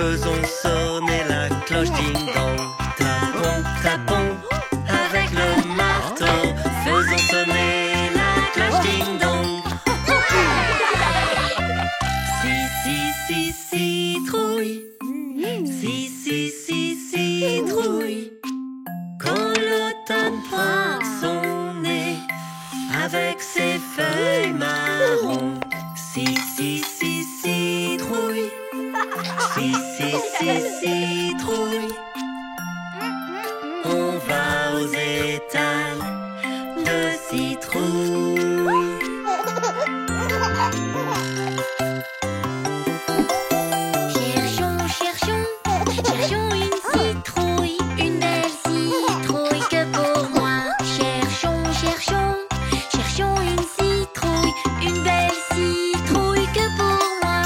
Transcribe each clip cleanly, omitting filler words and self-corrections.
Faisons sonner la cloche ding-dong. Tapons, tapons avec le marteau. Faisons sonner la cloche ding-dong. Si, citrouille. Si, citrouille. Quand l'automne pointe son nez avec ses feuilles marron. Si, citrouille. Si, citrouille. On va aux étals de citrouille. Cherchons une citrouille, une belle citrouille que pour moi. Cherchons une citrouille, une belle citrouille que pour moi.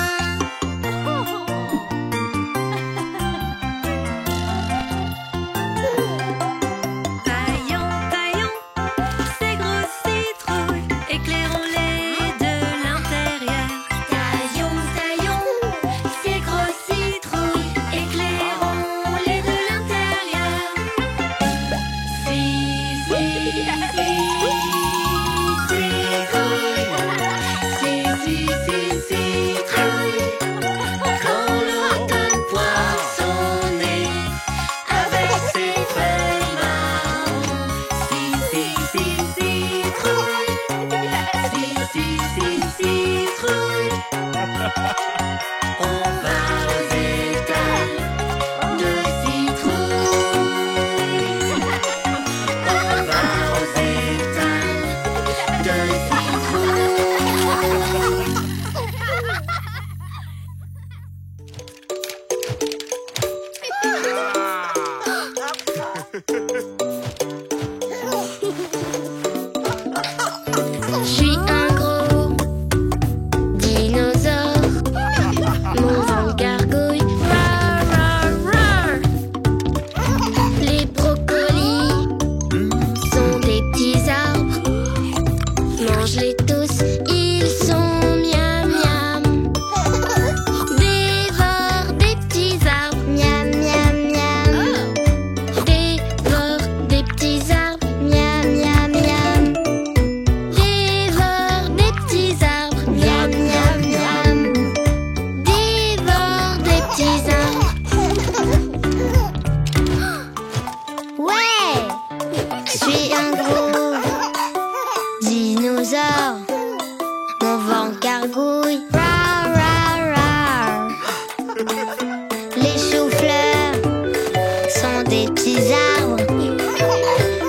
Taillons ces grosses citrouilles, éclairons-les de l'intérieur. Taillons ces grosses citrouilles, éclairons-les de l'intérieur. Citrouille, quand l'automne pointe son nez avec ses feuilles marron. Citrouille, on va aux étals de citrouille. On va aux étals de citrouille. Je suis un gros dinosaure, mon ventre gargouille, rar, rar, rar. Les brocolis sont des petits arbres, mange-les tous, ils sont miam miam. Dévore des petits arbres, miam miam miam. Dévore des petits arbres, miam miam miam. Dévore des petits arbres, miam miam miam. Dévore des petits arbres. Ouais, je suis un gros dinosaure, mon ventre gargouille, rar rar rar. Les choux-fleurs sont des petits arbres,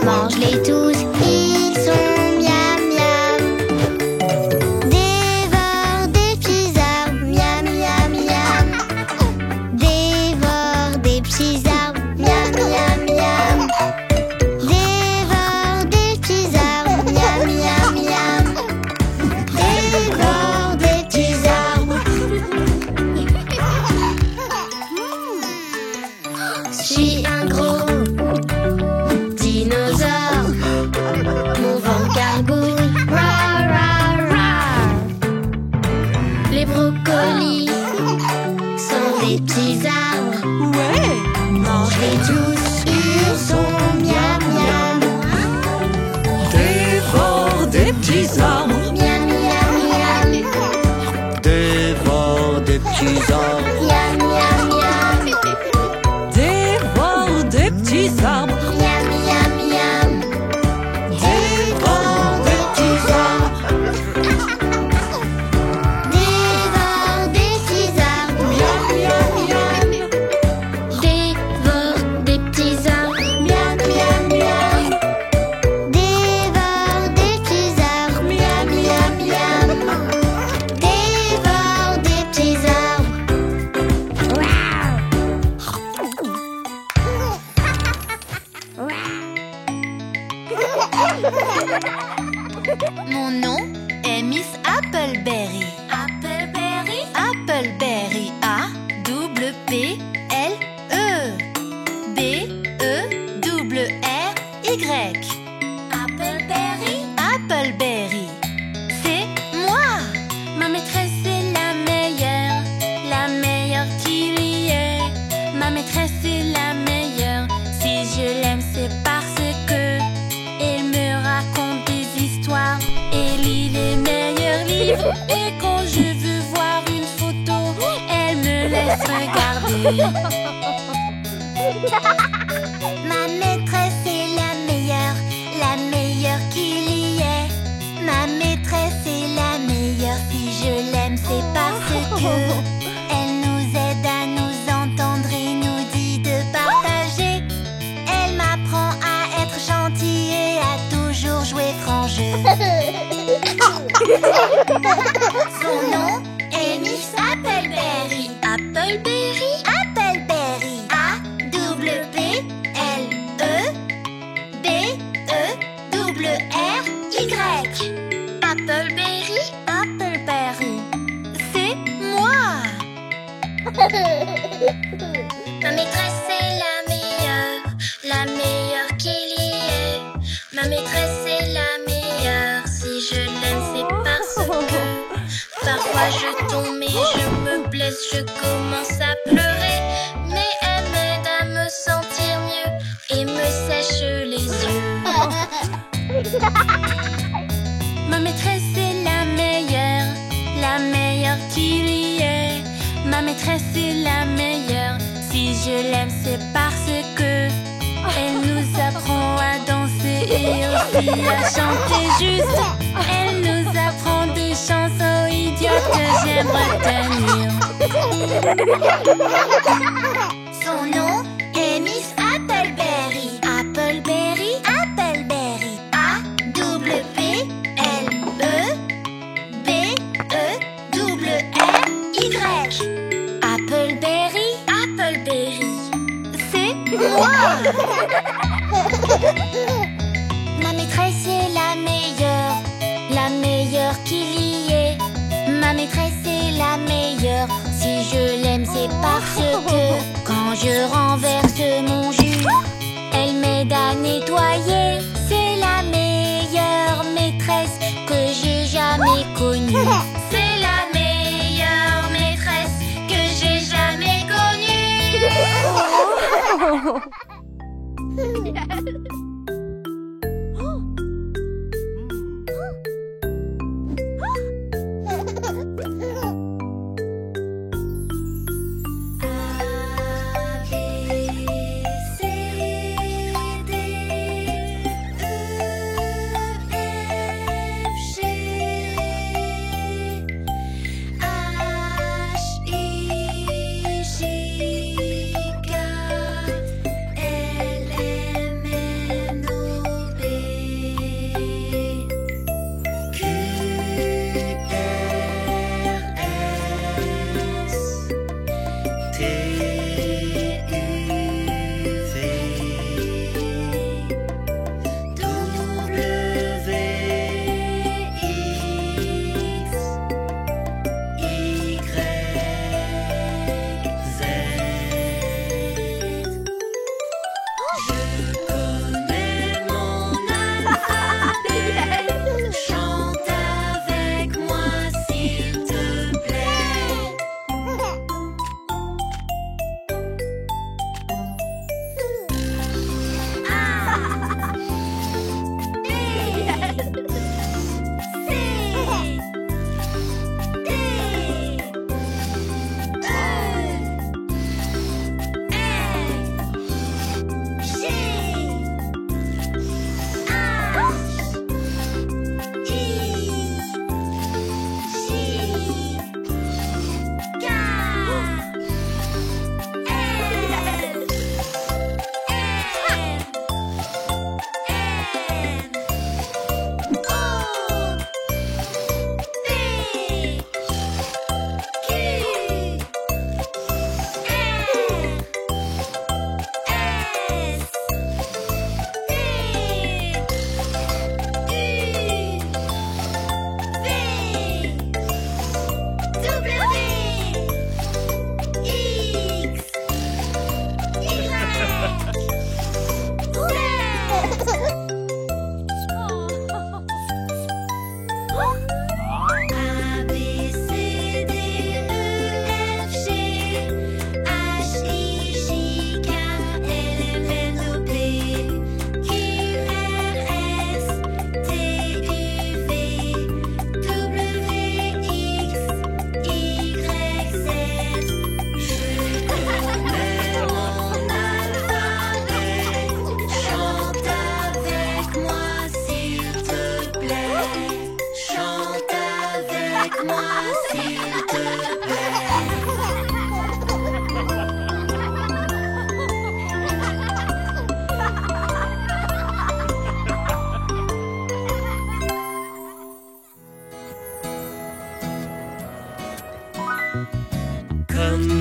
mange-les tous, ils sont miam miam. Dévore des petits arbres, miam miam miam. Dévore des petits arbres, miam miam miam. Dévore des petits arbres, miam miam miam. Dévore des petits arbres. Je suis un gros dinosaure, mon ventre gargouille, rar rar rar. Les brocolis sont des petits arbres, Ouais. mange-les tous, ils sont miam miam. Dévore des petits arbres. Miam miam miam. Dévore des petits arbres. Miam miam miam. Dévore des petits arbres. Miam miam miam. Dévore des petits arbres. Dévore des petits arbres, miam miam miam. Dévore des petits arbres, miam miam miam. Dévore des petits arbres, miam miam miam. Dévore des petits arbres. maîtresse, regardez. Ma maîtresse est la meilleure qu'il y ait. Ma maîtresse est la meilleure, si je l'aime c'est parce que elle nous aide à nous entendre et nous dit de partager. Elle m'apprend à être gentille et à toujours jouer franc jeu. Son nom est Miss Appleberry. Appleberry, Appleberry. A-W-E-L-E-B-E-R-Y. Appleberry, Appleberry. C'est moi. Ma maîtresse est la meilleure qu'il y ait. Ma maîtresse est la meilleure, si je l'aime c'est parce que parfois je tombe et je me blesse, je commence à pleurer. Mais elle m'aide à me sentir mieux et me sèche les yeux. Ma maîtresse est la meilleure qu'il y ait. Ma maîtresse est la meilleure, si je l'aime c'est parce que elle nous apprend à danser et aussi à chanter juste. Elle nous apprend des chansons idiotes que j'aime retenir. Son nom est Miss Appleberry. Appleberry, Appleberry. A-W-E-B-E-W-R-Y. Appleberry, Appleberry. C'est moi. Ma maîtresse est la meilleure qu'il y ait. Ma maîtresse est la meilleure, si je l'aime c'est parce que quand je renverse mon jus, elle m'aide à nettoyer. C'est la meilleure maîtresse que j'ai jamais connue. C'est la meilleure maîtresse que j'ai jamais connue.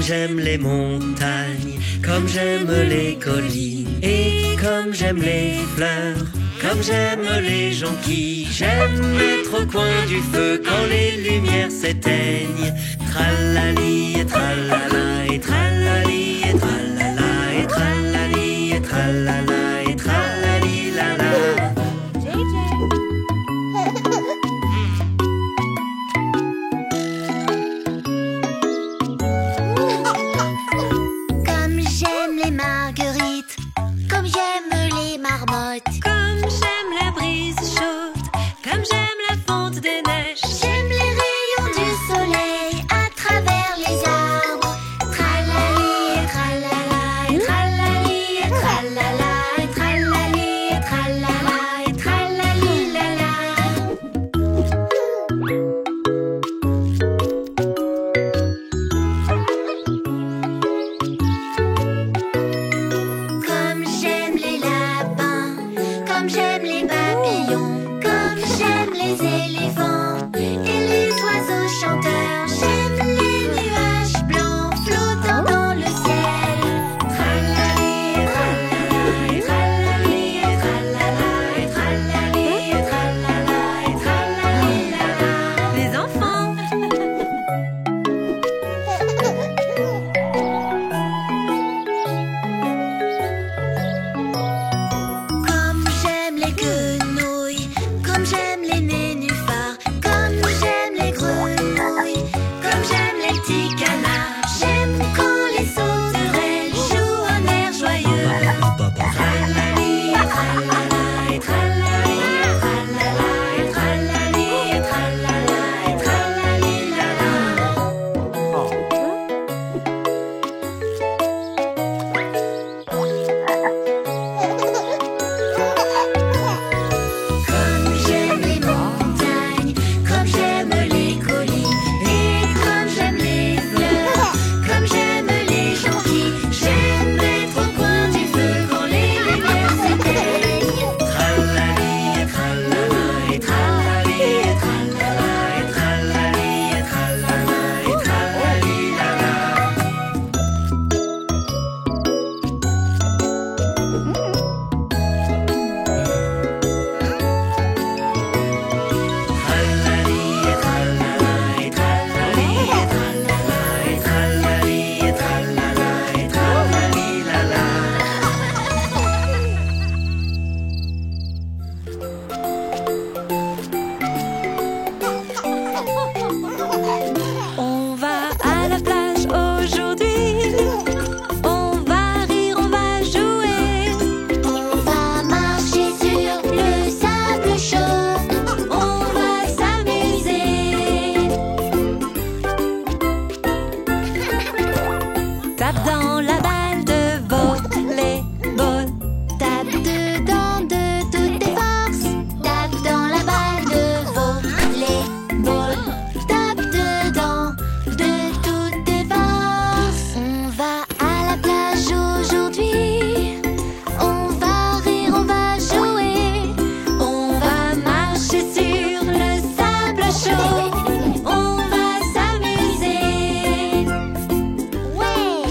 Comme j'aime les montagnes, comme j'aime les collines, et comme j'aime les fleurs, comme j'aime les jonquilles. J'aime être au coin du feu quand les lumières s'éteignent. Tralali et tralala et tralali et tralala et tralali et tralala et tralali la la. Comme j'aime les marguerites, comme j'aime les marmottes, Comme j'aime la brise chaude, comme j'aime la fonte des neiges. j'aime les rayons du soleil à travers les arbres. Tralali et tralala et tralali et tralala et tralali et tralala et tralali la la. Comme j'aime les lapins, comme j'aime les papillons, comme j'aime les éléphants et les oiseaux chanteurs. J'aime les nuages blancs flottant dans le ciel. Tralali et tralala et tralali et tralala et tralali et tralala et tralali la la. Les enfants. Comme j'aime les quenouilles, comme j'aime les nénuphars, comme j'aime les grenouilles, comme j'aime les petits canards. J'aime quand les sauterelles jouent un air joyeux. Tralali et tralala et tralali et tralala et tralali et tralala et tralali la la. Comme j'aime les montagnes, comme j'aime les collines, et comme j'aime les fleurs, comme j'aime les jonquilles. J'aime être au coin du feu quand les lumières s'éteignent. Tralali et tralala et tralali et tralala et tralali et tralala et tralali la la. Tralali et tralala et tralali et tralala et tralali et tralala et tralali la la. On va à la plage aujourd'hui. On va rire, on va jouer. On va marcher sur le sable chaud. On va s'amuser. Tape dans la balle de volleyball. Tape dedans de toutes tes forces. Tape dans la balle de volleyball. Tape dedans de toutes tes forces. On va à la plage aujourd'hui. On va rire, on va jouer. On va marcher sur le sable chaud. On va s'amuser. Ouais.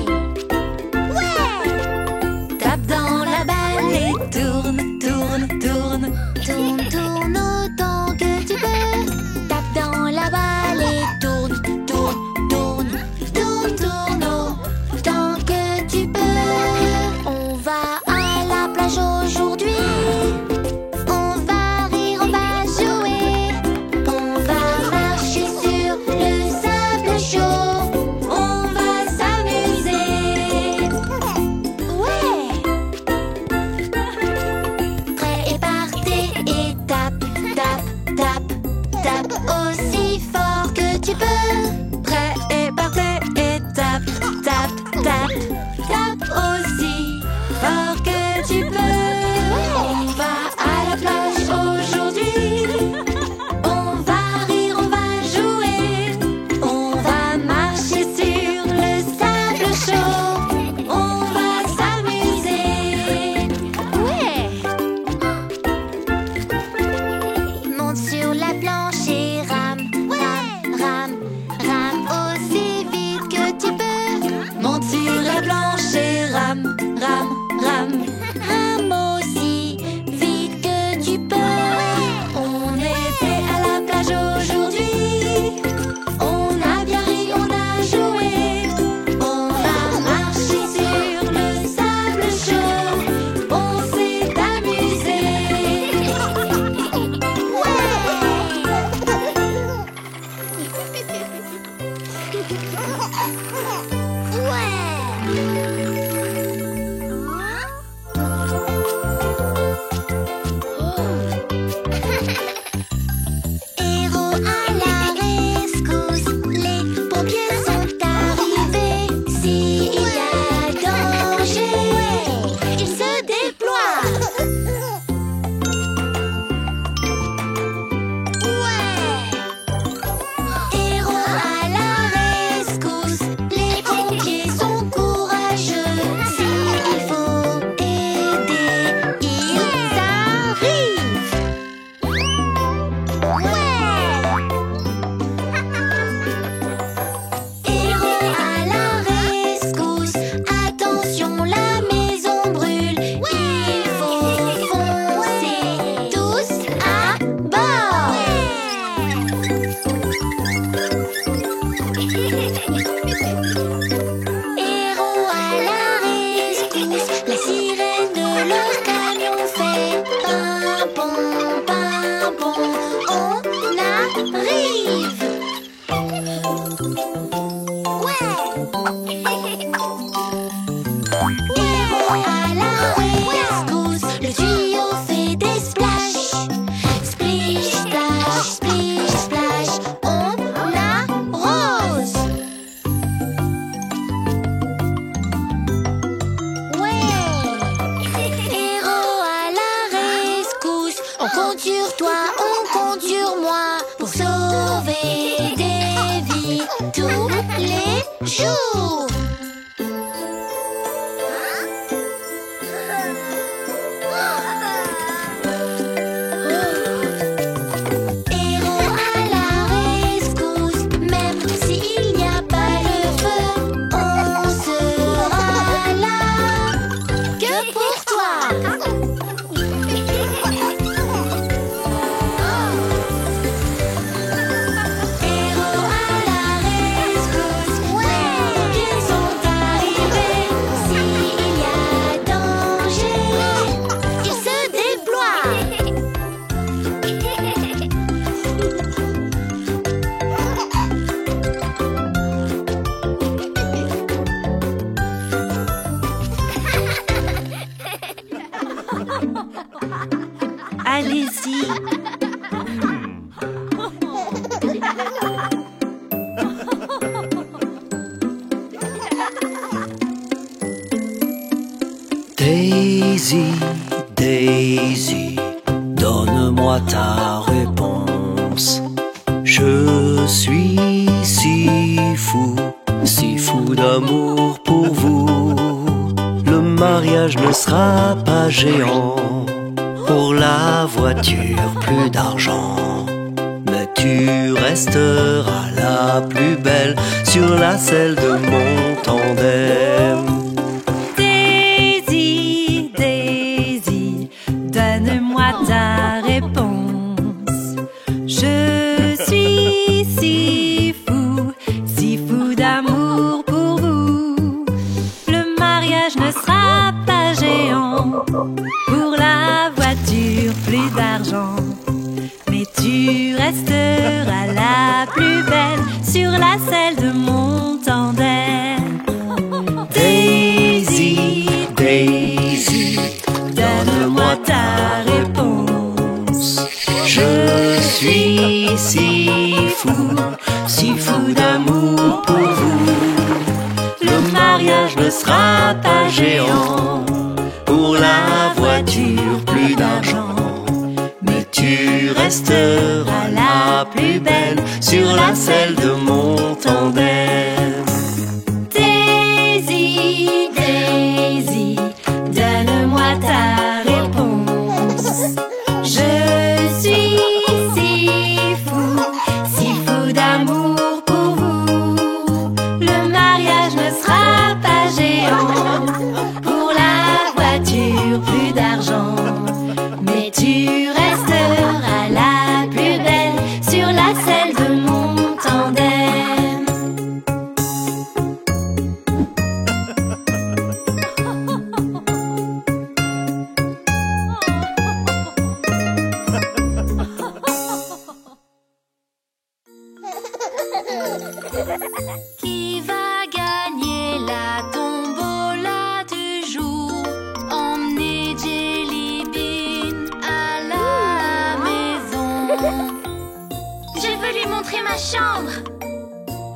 Héros à la rescousse, la sirène de leur camion fait pimpon, pimpon, on arrive. Ouais. Héros à la rescousse, le tuyau fait des splash. Splish, splash, splish, splash, on arrose. Ouais. Héros à la rescousse, on compte sur toi, on compte sur moi pour sauver des vies tous les jours. Héros à la rescousse, même s'il n'y a pas le feu, on sera là que pour toi. Héros à la rescousse, ouais, ils sont arrivés. S'il y a danger, ils se déploient. Allez-y. Daisy, Daisy, donne-moi ta réponse. Je suis si fou d'amour pour vous. Le mariage ne sera pas géant. Pour la voiture, plus d'argent. Mais tu resteras la plus belle sur la selle de mon tandem. Daisy, Daisy, donne-moi ta réponse. Je suis si fou d'amour pour vous. Le mariage ne sera pas géant. Pour la voiture, plus d'argent. Mais tu resteras la plus belle sur la selle de mon tandem. Daisy, Daisy, donne-moi ta réponse. Je suis si fou d'amour pour vous. Le mariage ne sera pas géant. Pour la voiture, plus d'argent. Mais tu resteras la plus belle sur la selle de mon tandem. Daisy, Daisy, donne-moi ta réponse. Je suis si fou d'amour pour vous. Le mariage ne sera pas géant. Pour la voiture, plus d'argent. Mais tu resteras la plus belle sur la selle de mon tandem. Qui va gagner la tombola du jour? Emmener Jelly Bean à la maison. Je veux lui montrer ma chambre.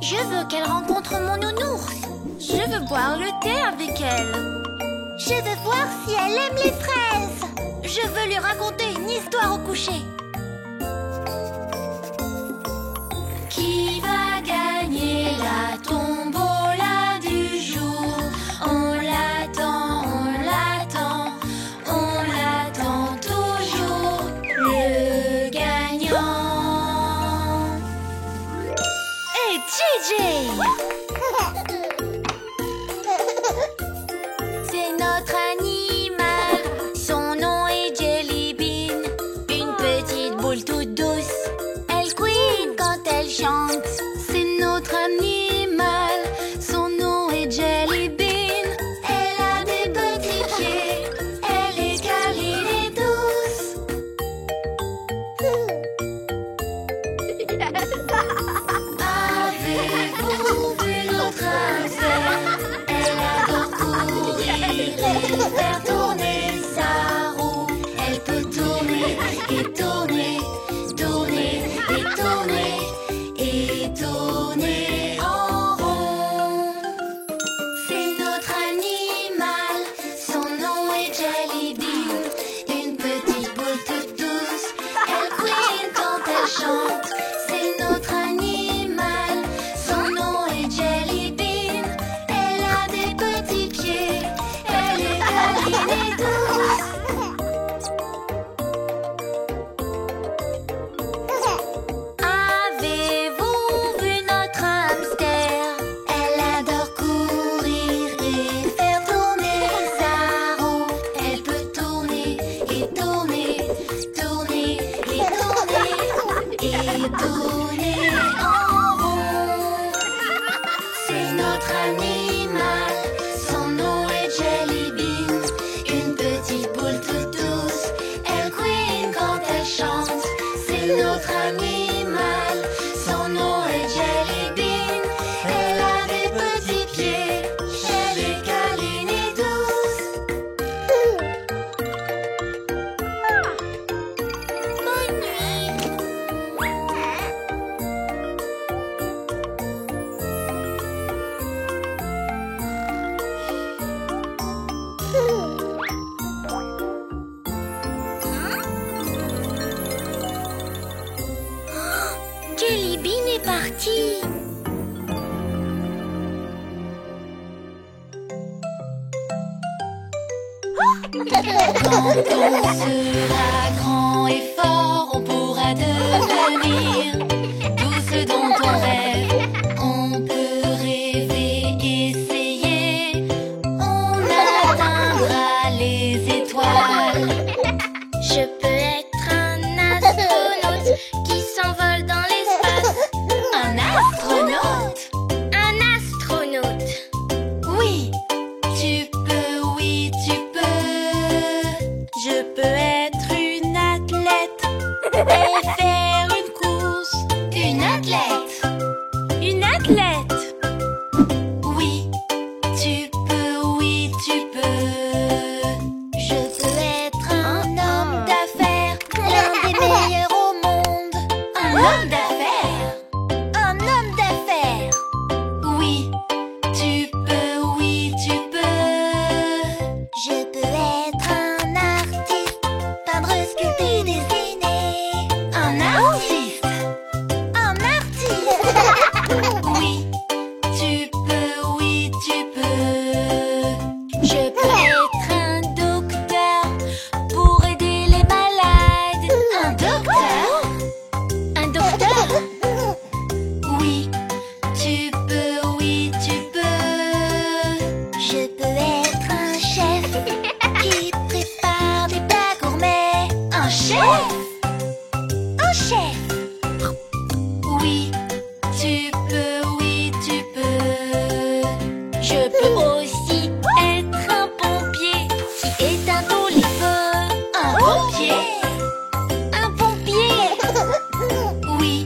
Je veux qu'elle rencontre mon nounours. Je veux boire le thé avec elle. Je veux voir si elle aime les fraises. Je veux lui raconter une histoire au coucher. Qui va gagner la tombola du jour? On l'attend, on l'attend, on l'attend toujours. Le gagnant. Et JJ! C'est notre animal. Son nom est Jelly Bean. Une petite Quand on sera grand et fort, on pourra devenir tout ce dont on rêve. On peut rêver, essayer, on atteindra les étoiles. Je peux être un astronaute qui s'envole dans l'espace. Un astronaute? Un astronaute. Oui, tu peux, oui, tu peux. Je peux être une athlète et faire une course. Une athlète? Une athlète? Oui, tu peux, oui, tu peux. Je peux être un homme d'affaires, l'un des meilleurs au monde. Un homme d'affaires? Un homme d'affaires. Oui, tu peux, oui, tu peux. Je peux être un artiste, peindre, sculpter, dessiner. Un artiste? Un artiste. Oui, tu peux, oui, tu peux. Je peux être un docteur pour aider les malades. Un docteur? Un docteur. Oui, tu peux, oui, tu peux. Je peux être un chef qui prépare des plats gourmets. Un chef? Un chef. Oui, tu peux, oui, tu peux. Je peux aussi être un pompier qui éteint tous les feux. Un pompier? Un pompier. Oui,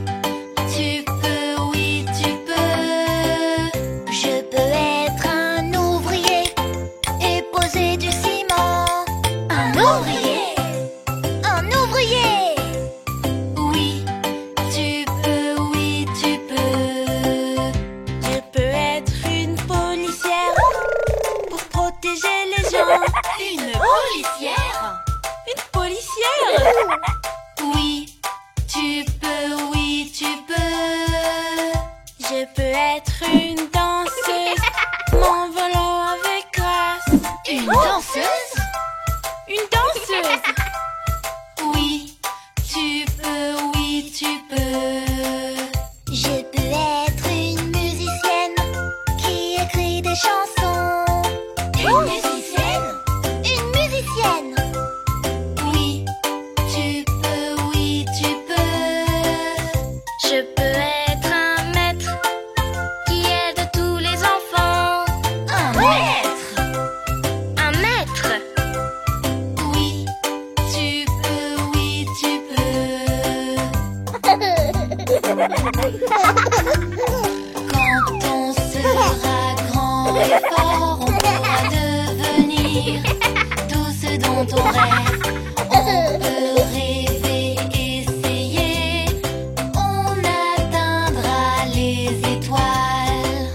tu peux, oui, tu peux. Je peux être un ouvrier et poser du ciment. Un ouvrier? Un ouvrier. Oui, tu peux, oui, tu peux. Je peux être une policière pour protéger les gens. Une policière? Une policière. Oui, tu peux, oui, tu peux. Je peux être une danseuse, m'envolant avec grâce. Une danseuse? Une danseuse. Oui, tu peux, oui, tu peux. Je peux être une musicienne qui écrit des chansons. Une musicienne? Une musicienne. Oui, tu peux, oui, tu peux. Je peux être un maître qui aide tous les enfants. Un maître? Un maître. Oui, tu peux, oui, tu peux. Quand on sera grand et fort, on pourra devenir tout ce dont on rêve. On peut rêver, essayer, on atteindra les étoiles.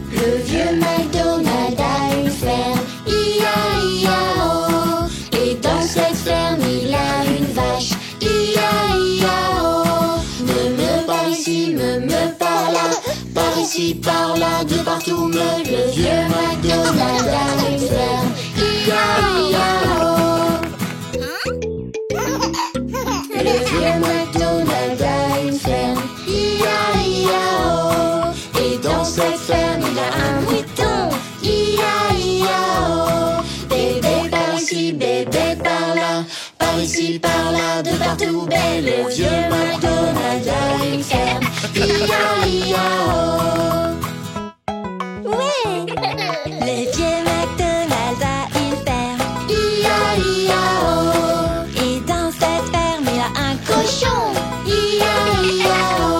Le vieux McDonald a une ferme, I-A-I-A-O. Et dans cette ferme, il a une vache, I-A-I-A-O. Me par ici, me par là, par ici, par là, de partout. Le vieux McDonald a une ferme, I-A-I-A-O. Le vieux McDonald a une ferme, I-A-I-A-O. Et dans cette ferme, il a un mouton, I-A-I-A-O. Bébé par ici, bébé par là, par ici, par là, de partout. Ben, le vieux McDonald a une ferme, I-A-I-A-O. Ouais. Le vieux McDonald a une ferme, I-A-I-A-O. Et dans cette ferme, il a un cochon, I-A-I-A-O.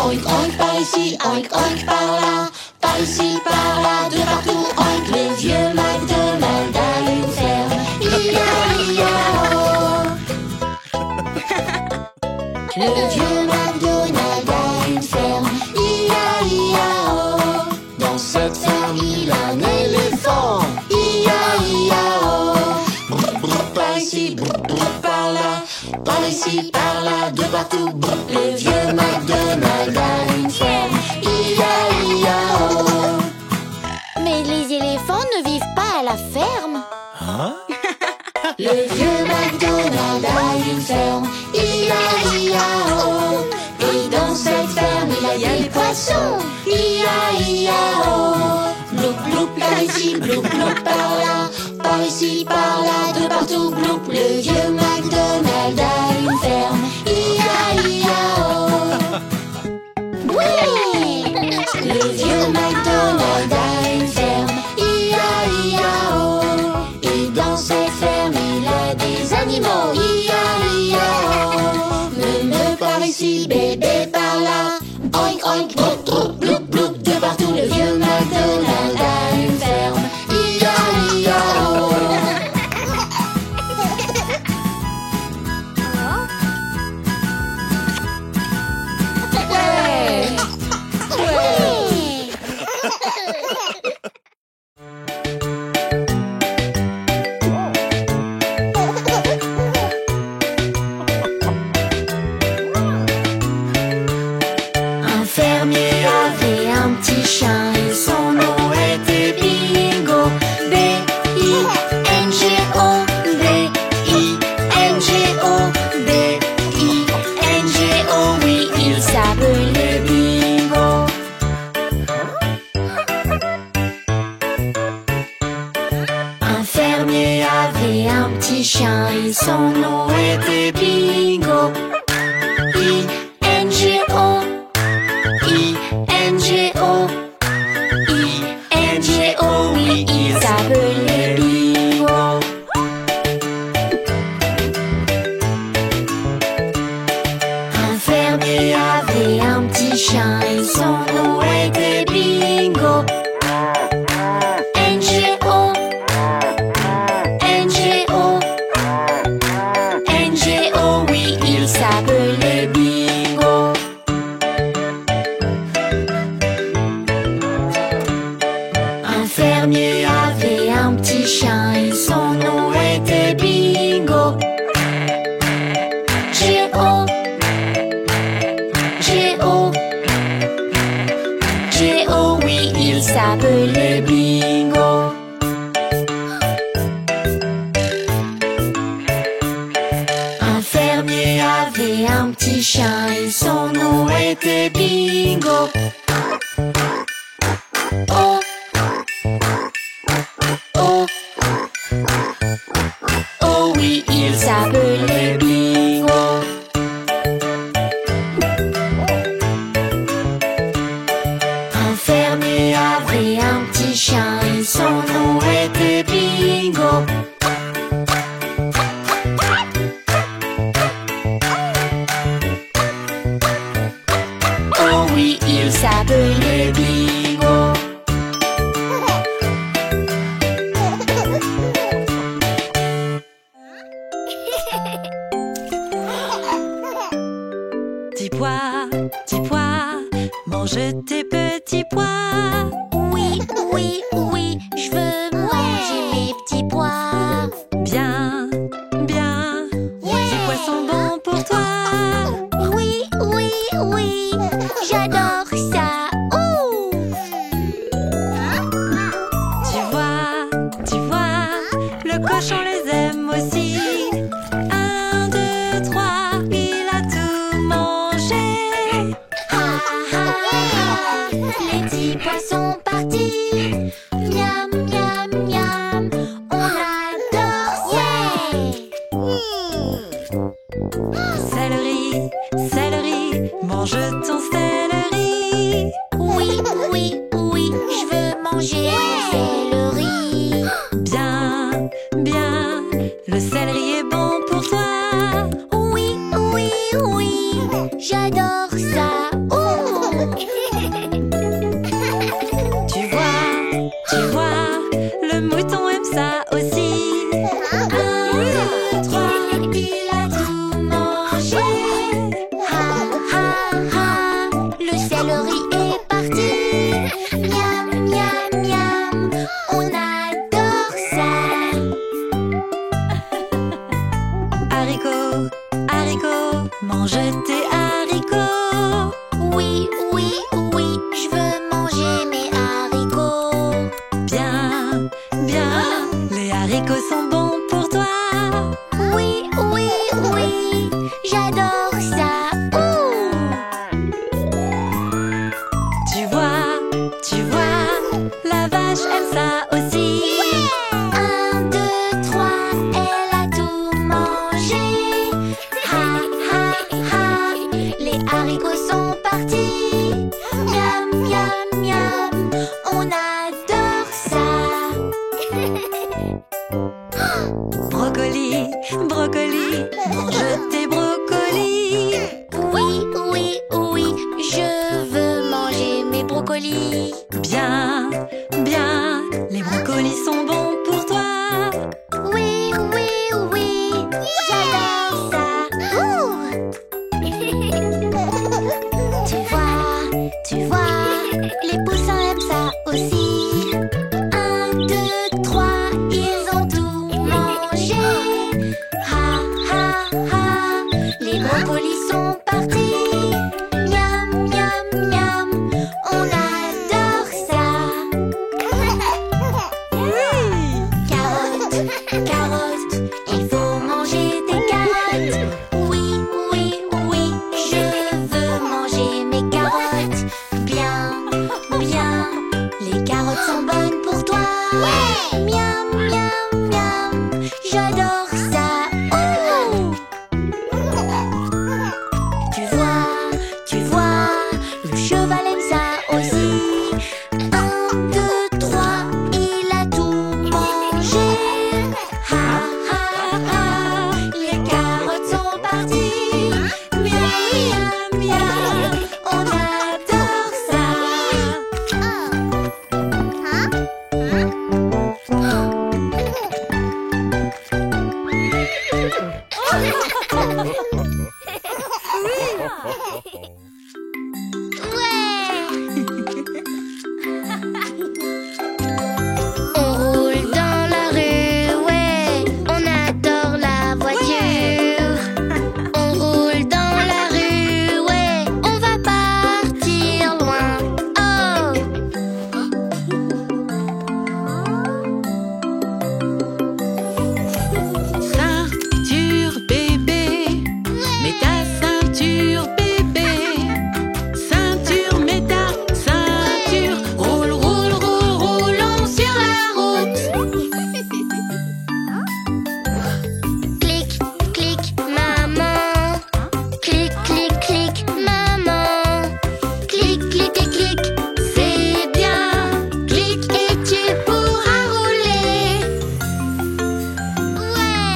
Oink, oink par ici, oink, oink par là, par ici, par là, de partout. Oink, le vieux McDonald a une ferme, I-A-I-A-O. Le vieux McDonald a une ferme, I-A-I-A-O. Dans cette ferme, il a un éléphant, I-A-I-A-O. ici, par là, de partout. Le vieux McDonald a une ferme. I-A-I-A-O. Mais les éléphants ne vivent pas à la ferme. Hein? Le vieux McDonald a une ferme. I-A-I-A-O. Et dans cette ferme, il y a des poissons. I-A-I-A-O. Bloup, bloup, par ici, bloup, bloup, par là. Par ici, par là, de partout, bloup. Le vieux McDonald a une ferme. I-A-I-A-O. Oui! Le vieux McDonald a une ferme. I-A-I-A-O. Et dans cette ferme, il a des animaux. I-A-I-A-O. Me par ici, bébé par là. Oink, oink, bloup, bloup, bloup, bloup, de partout. Le vieux McDonald a une ferme. I-A-I-A-O. Un fermier avait un petit chien et son nom était Bingo. B-I-N-G-O, B-I-N-G-O, B-I-N-G-O, oui, il s'appelait Bingo. Un fermier avait un petit chien et son nom était Bingo. I-N-G-O, I-N-G-O, I-N-G-O, oui, il s'appelait Bingo. Un fermier avait un petit chien et son nom était Bingo. N-G-O, N-G-O, N-G-O, oui, il s'appelait Bingo. Un fermier avait un petit chien et son nom était Bingo. G-O, G-O, G-O, oui, il s'appelait Bingo. Un fermier avait un petit chien et son nom était Bingo. Oh, oh, oh, oui, il s'appelait Bingo. Un fermier avait un petit chien et son nom était Bingo. Oh oui, il s'appelait Bingo. Petit pois, mange tes petits pois. Oui, oui, oui, je veux manger mes petits pois. Bien, bien, les petits pois sont bons pour toi. Oui, oui, oui, j'adore ça. Ouh. Tu vois, le cochon les aime aussi. 1, 2, 3, il a tout mangé. Ha, ha, ha. Les petits pois sont partis. Miam, miam, miam, on adore ça. Céleri, céleri, mange ton céleri. Oui, oui, oui, je veux manger mon céleri. Bien, bien, le céleri est bon pour toi. Oui, oui, oui, j'adore ça. Ouh. Tu vois, le mouton aime ça aussi. 1, 2, 3, Il a tout mangé. Ha, ha, ha, le céleri est parti. Miam, miam, miam. La vache aime ça aussi. 1, 2, 3, elle a tout mangé. Ha, ha, ha, les haricots sont partis. Miam, miam, miam, on adore ça. Brocoli, brocoli, mange tes brocolis. Oui, oui, oui, je veux manger mes brocolis. Bien, bien, les brocolis sont bons pour toi. Oui, oui, oui, j'adore ça. Tu vois, les poussins aiment ça aussi. 1, 2, 3, ils ont tout mangé. Ha, ha, ha, les brocolis sont partis. Miam, miam, miam, on adore ça. Carottes, carottes, il faut manger des carottes. Oui, oui, oui, je veux manger mes carottes. Bien, bien, les carottes sont bonnes pour toi. Miam, miam, miam, j'adore ça. Oh. Tu vois, le cheval aime ça aussi. 1, 2, 3, il a tout mangé. Ha, ha, ha, les carottes sont parties. Miam, miam, miam, on adore ça. On roule dans la rue, ouais, on adore la voiture. On roule dans la rue, ouais, on va partir loin. Oh! Ceinture bébé, mets ta ceinture bébé. Ceinture, mets ta ceinture. Roule, roule, roule, roulons sur la route. Clic, clic, maman. Clic, clic, clic, maman. Clic, clic et clic, c'est bien. Clic et tu pourras rouler. Ouais.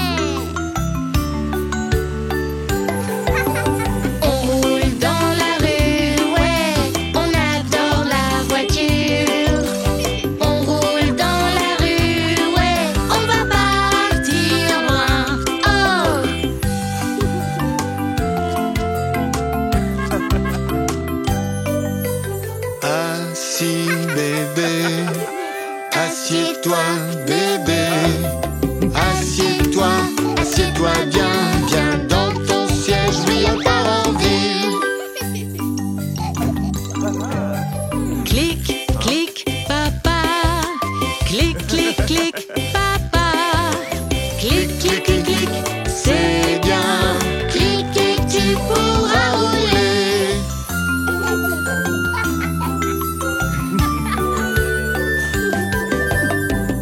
On roule dans la rue, ouais, on adore la voiture. On roule dans la rue, ouais, on va partir loin. Oh! Assis bébé, assieds-toi bébé, assieds-toi, assieds-toi bien, bien dans ton siège, oui on part en ville. Clic, clic, papa. Clic, clic, clic, papa. Clic, clic, clic, clic, c'est bien. Clic et tu pourras rouler.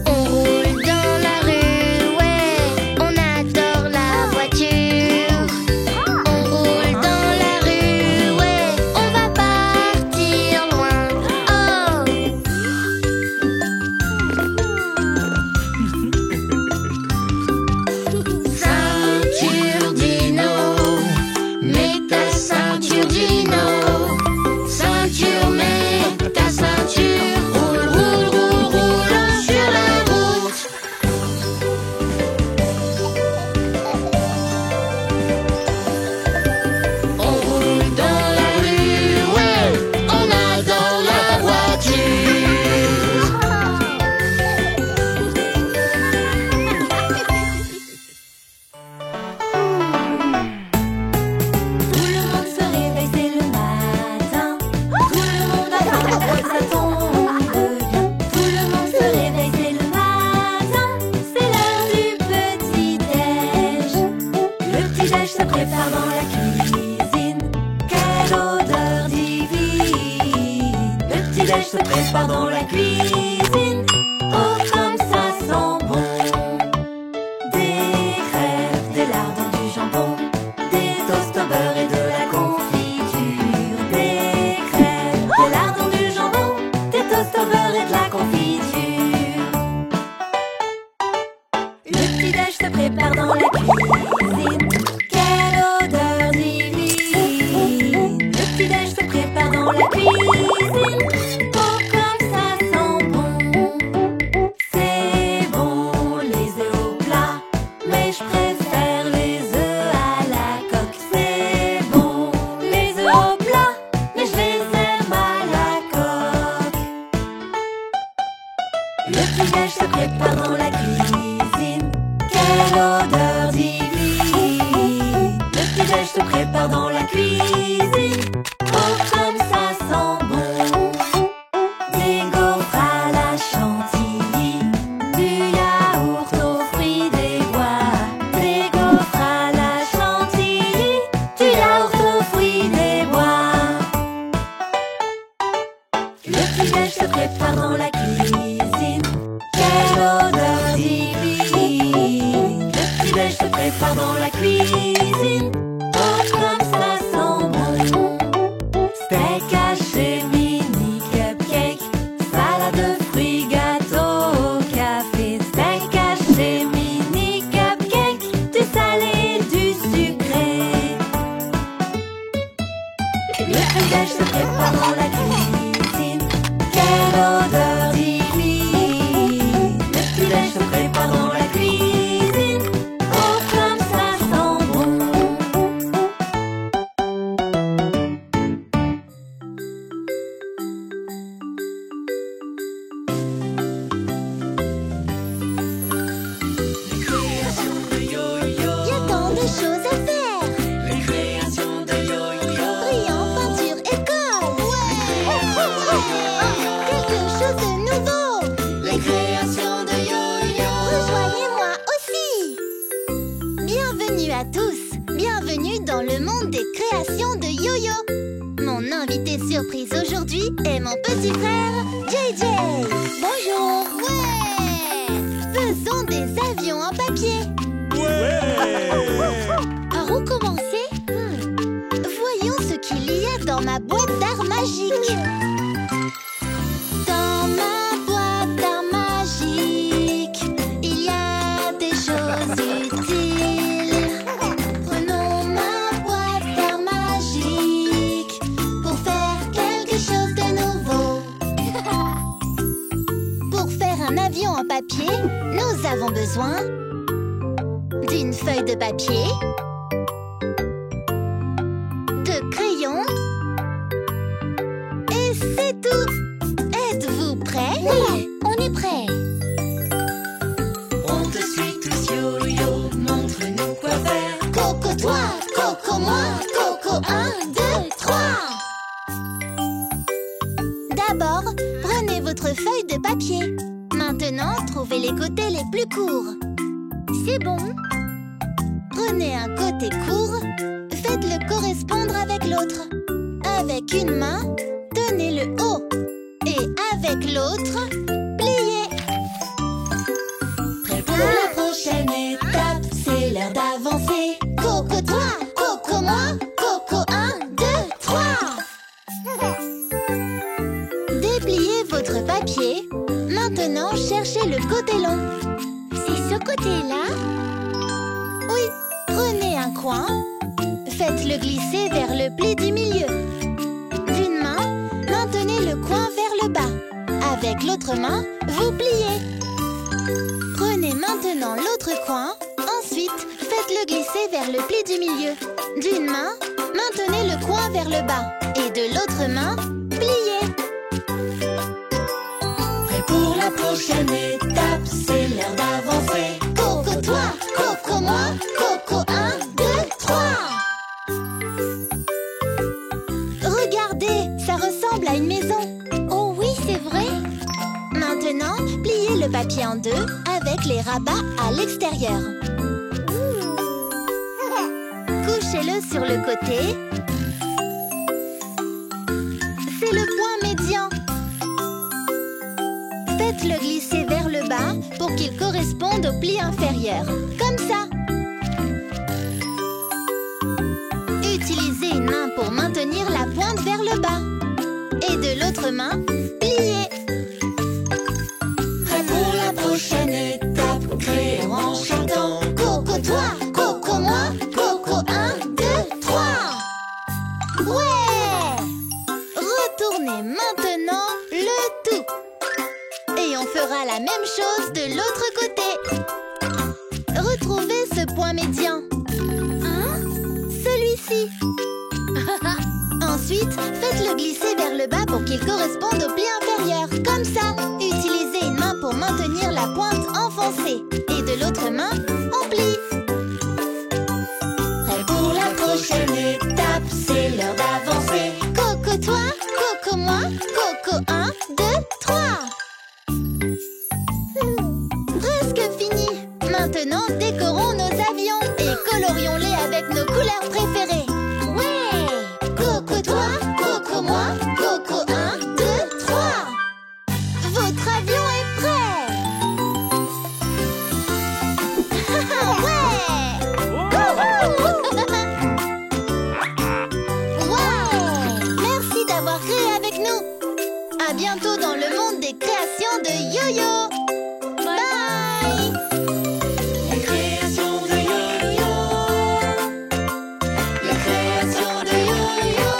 On roule dans la rue, ouais, on adore la voiture. On roule dans la rue, ouais, on va partir loin. Oh! Le petit-déj se prépare dans la cuisine. Quelle odeur divine! Le petit-déj se prépare dans la cuisine. Oh, comme ça sent bon! Des gaufres à la chantilly, du yaourt aux fruits des bois. Des gaufres à la chantilly, du yaourt aux fruits des bois. Le petit-déj se prépare dans la cuisine. Quelle odeur divine! Le petit-déj se prépare dans la cuisine. Oh, comme ça sent bon! Steak haché, mini cupcake, salade de fruits, gâteau au café. Steak haché, mini cupcake, du salé, du sucré. Le petit-déj se prépare dans la cuisine. Quelle odeur divine! Le petit-déj se prépare dans la cuisine. Oh, comme ça sent bon! Les créations de Yo-Yo. Y a tant de choses à faire. Les créations de Yo-Yo. Brillant, peinture, école. Quelque chose de nouveau. Les créations de Yo-Yo. Rejoignez-moi aussi. Bienvenue à tous. Bienvenue dans le monde des créations de Yo-Yo. Mon invité surprise aujourd'hui est mon petit frère JJ. Bonjour. Ouais. Faisons des avions en papier. Par où commencer? Voyons ce qu'il y a dans ma boîte d'art magique. Dans ma boîte d'art magique, il y a des choses utiles. Prenons ma boîte d'art magique pour faire quelque chose de nouveau. Pour faire un avion en papier, nous avons besoin d'une feuille de papier, de crayons, et c'est tout. Êtes-vous prêts? Oui, on est prêts. On te suit tous Yo-Yo. Montre-nous quoi faire. Coco toi, Coco moi, Coco 1, 2, 3. D'abord, prenez votre feuille de papier. Maintenant, trouvez les côtés les plus courts. C'est bon. Prenez un côté court, faites-le correspondre avec l'autre. Avec une main, tenez le haut. Et avec l'autre, pliez. Prêt pour la prochaine étape, c'est l'heure d'avancer. Coco toi, Coco moi, Coco 1, 2, 3. Dépliez votre papier. Maintenant, cherchez le côté long. C'est ce côté-là? Oui. Prenez un coin. Faites-le glisser vers le pli du milieu. D'une main, maintenez le coin vers le bas. Avec l'autre main, vous pliez. Prenez maintenant l'autre coin. Ensuite, faites-le glisser vers le pli du milieu. D'une main, maintenez le coin vers le bas. Et de l'autre main, pliez. Prêt pour la prochaine étape, c'est l'heure d'avancer. Coco toi, Coco moi, Coco 1, 2, 3. Regardez, ça ressemble à une maison. Oh oui, c'est vrai. Maintenant, pliez le papier en deux avec les rabats à l'extérieur. Couchez-le sur le côté. C'est le point médian. Faites-le glisser vers le bas pour qu'il corresponde au pli inférieur. Comme ça. Utilisez une main pour maintenir la pointe vers le bas. Et de l'autre main, pliez. Prêt pour la prochaine étape, créons en chantant. Coco toi, Coco moi, Coco 1, 2, 3. Ouais! Retournez maintenant le tout. Et on fera la même chose de l'autre côté. Retrouvez ce point médian. Hein? Celui-ci. Ensuite, faites-le glisser vers le bas pour qu'il corresponde au pli inférieur. l'intérieur, comme ça. Utilisez une main pour maintenir la pointe enfoncée. Et de l'autre main, on plie. Prêt pour la prochaine étape, c'est l'heure d'avancer. Coco toi, Coco moi, Coco 1, 2, 3. Presque fini. Maintenant, décorons nos avions et colorions-les avec nos couleurs préférées. Ouais! Coco toi, Coco moi, Coco 1, 2, 3. Votre avion est prêt! Wow! Merci d'avoir créé avec nous. À bientôt dans le monde des créations de Yo-Yo. Bye! Les créations de Yo-Yo. Les créations de Yo-Yo.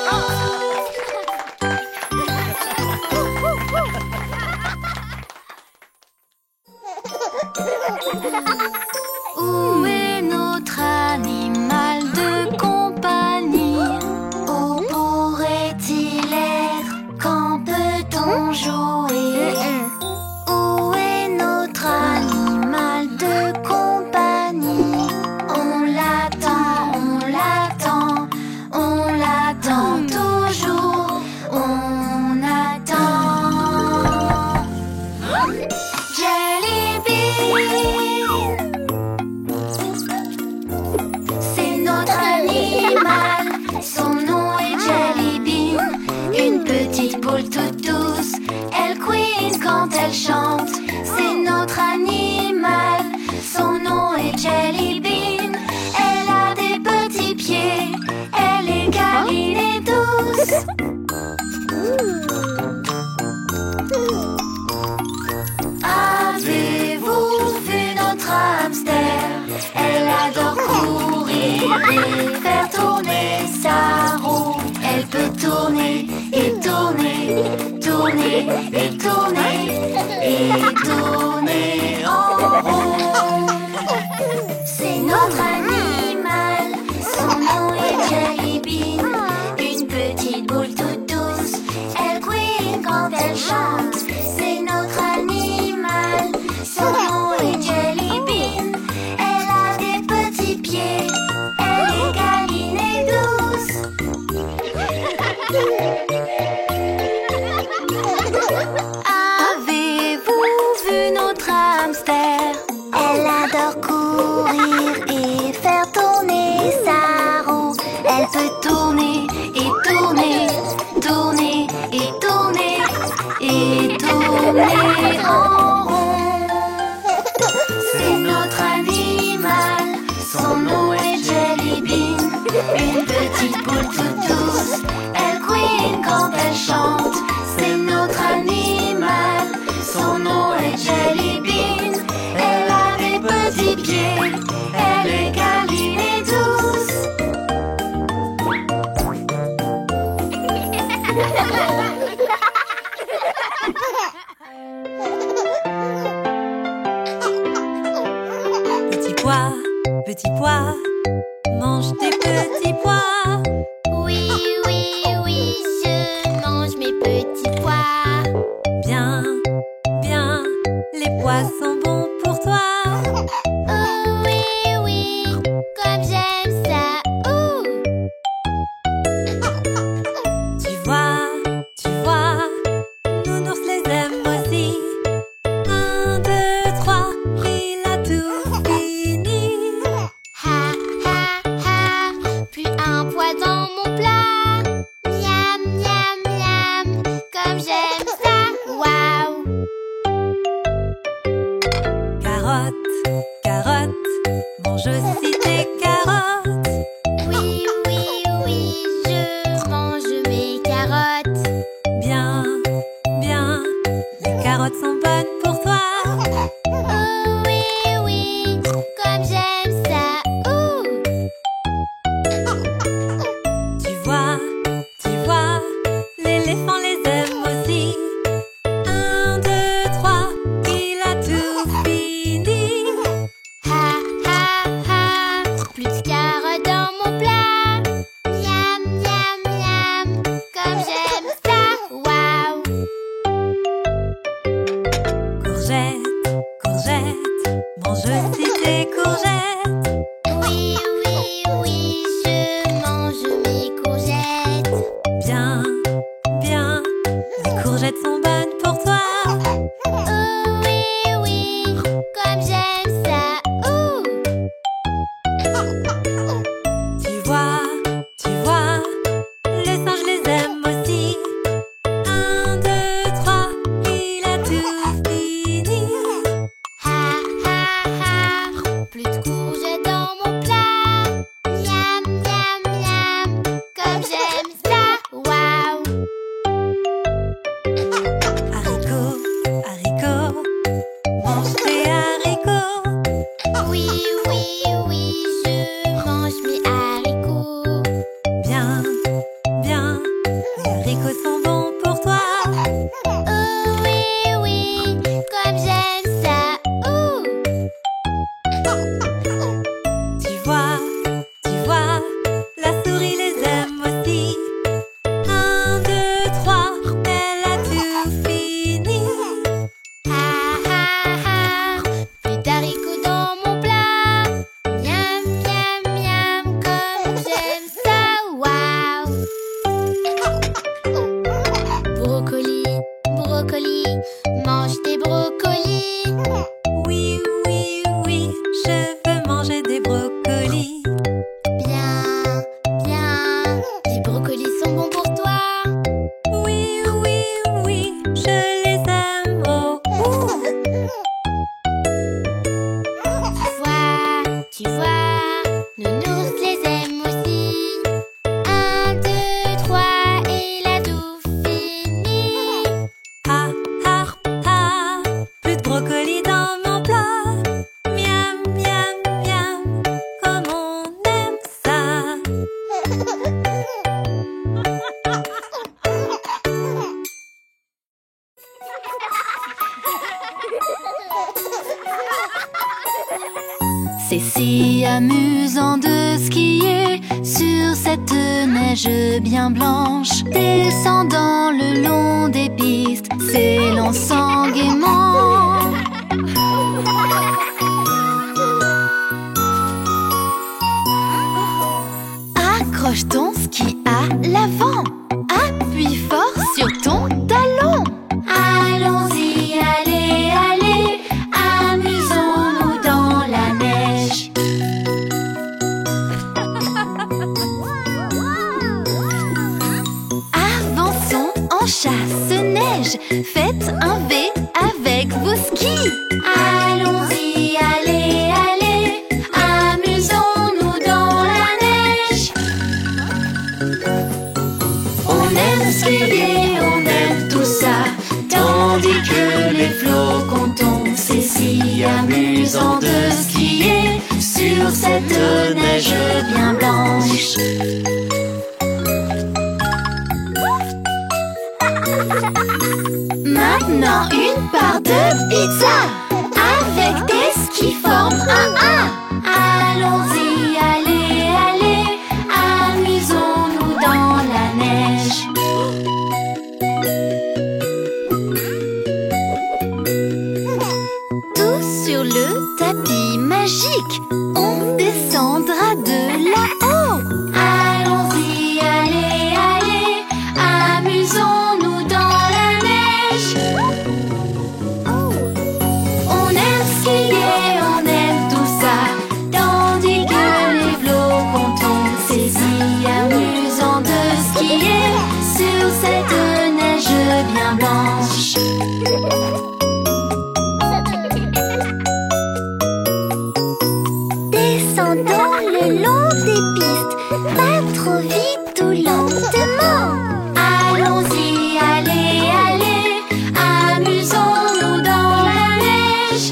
Où est notre animal de compagnie? Où pourrait-il être? Quand peut-on jouer? Où est notre animal de compagnie? On l'attend, on l'attend, on l'attend toujours, on attend. Jelly Bean, c'est notre animal, son nom est Jelly Bean. Une petite boule toute douce, elle couine quand elle chante. C'est notre animal, son nom est Jelly Bean. Elle a des petits pieds, elle est câline et douce. Avez-vous vu notre hamster? Elle adore courir et faire tourner sa roue. Elle peut tourner et tourner, tourner et tourner et tourner en rond. C'est notre animal, son nom est Jelly Bean. Une petite boule toute douce, elle couine quand elle chante. C'est notre animal, son nom est Jelly Bean. Elle a des petits pieds, elle est câline et douce. Avez-vous vu notre hamster? Elle adore courir et faire tourner sa roue. Elle peut tourner et tourner, tourner et tourner et tourner en rond. C'est notre animal, son nom est Jelly Bean. Une petite boule toute douce, elle couine quand elle chante. C'est notre animal, son nom est Jelly Bean. Elle a des petits pieds, elle est câline et douce. Petit pois, mange tes petits pois. Oui, oui, oui, je mange mes petits pois. Bien, bien, les pois sont bons pour toi. Oh oui, oui, comme j'aime ça. Ouh. Tu vois, Nounours les aime aussi. 1, 2, 3, il a tout fini. Ha, ha, ha, plus un pois dans mon plat. Miam, miam, miam, comme j'aime ça. Waouh. Carotte, carotte, mange aussi tes carottes. Oui, oui, oui, je mange mes carottes. Bien, bien, les carottes sont bonnes pour toi. Oh oui, oui, comme j'aime ça. Ouh. Tu vois, l'éléphant les aime aussi. 1, 2, 3, il a tout fini. mes courgettes. Oui, oui, oui, je mange mes courgettes. Bien, bien, les courgettes sont bonnes pour toi. Oh oui, oui, comme j'aime ça. Ouh. Tu vois, les singes les aiment aussi. 1, 2, 3, il a tout fini. Ha, ha, ha, plus de courgettes dans mon plat. Miam, miam, miam, comme j'aime ça. Waouh. Haricots, haricots, mange tes haricots. Oui, oui, oui, je mange mes haricots. Bien, bien, les haricots sont bons pour toi. Oh oui, oui, comme j'aime ça. Ouh. Tu vois, la souris les aime aussi. 1, 2, 3, elle a tout fini. Ha, ha, ha, plus d'haricots dans mon plat. Miam, miam, miam, comme j'aime ça. Waouh. Brocoli, brocoli, mange des brocolis. Oui, oui, oui, je veux manger des brocolis. Bien, bien, les brocolis sont bons pour toi. Oui, oui, oui, je les aime. Oh, Tu vois, Nounours les aime aussi. 1, 2, 3, il a tout fini. Ha, ha, ha, plus de brocolis dans mon plat. Miam, miam, miam, comme on aime ça. C'est si amusant de skier sur cette neige bien blanche, descendant le long des pistes, s'élançant gaiement. Accroche ton ski à l'avant, appuie fort sur ton talon. Allons-y, allez, allez, amusons-nous dans la neige. Avançons en chasse-neige, faites un V avec vos skis. Allons-y, allez, allez, amusons-nous dans la neige. On aime skier, on aime tout ça, tandis que les flocons tombent. C'est si amusant de skier sur cette neige bien blanche. Maintenant une part de pizza avec des skis forment un A. Allons-y, allez, allez, amusons-nous dans la neige. Tous sur le tapis magique, on descendra de là-haut. Allons-y, allez, allez, amusons-nous dans la neige. On aime skier, on aime tout ça, tandis que les flocons tombent. C'est si amusant de skier sur cette neige bien blanche. Descendons le long des pistes, pas trop vite ou lentement. Allons-y, allez, allez, amusons-nous dans la neige.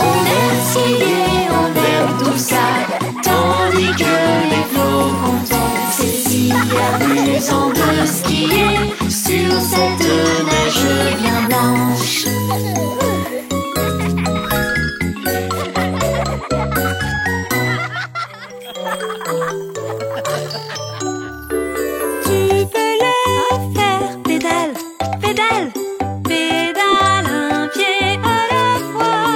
On aime skier, on aime tout ça, tandis que les flocons tombent. C'est si amusant de skier sur cette neige bien blanche. Tu peux le faire, pédale, pédale, pédale un pied à la fois.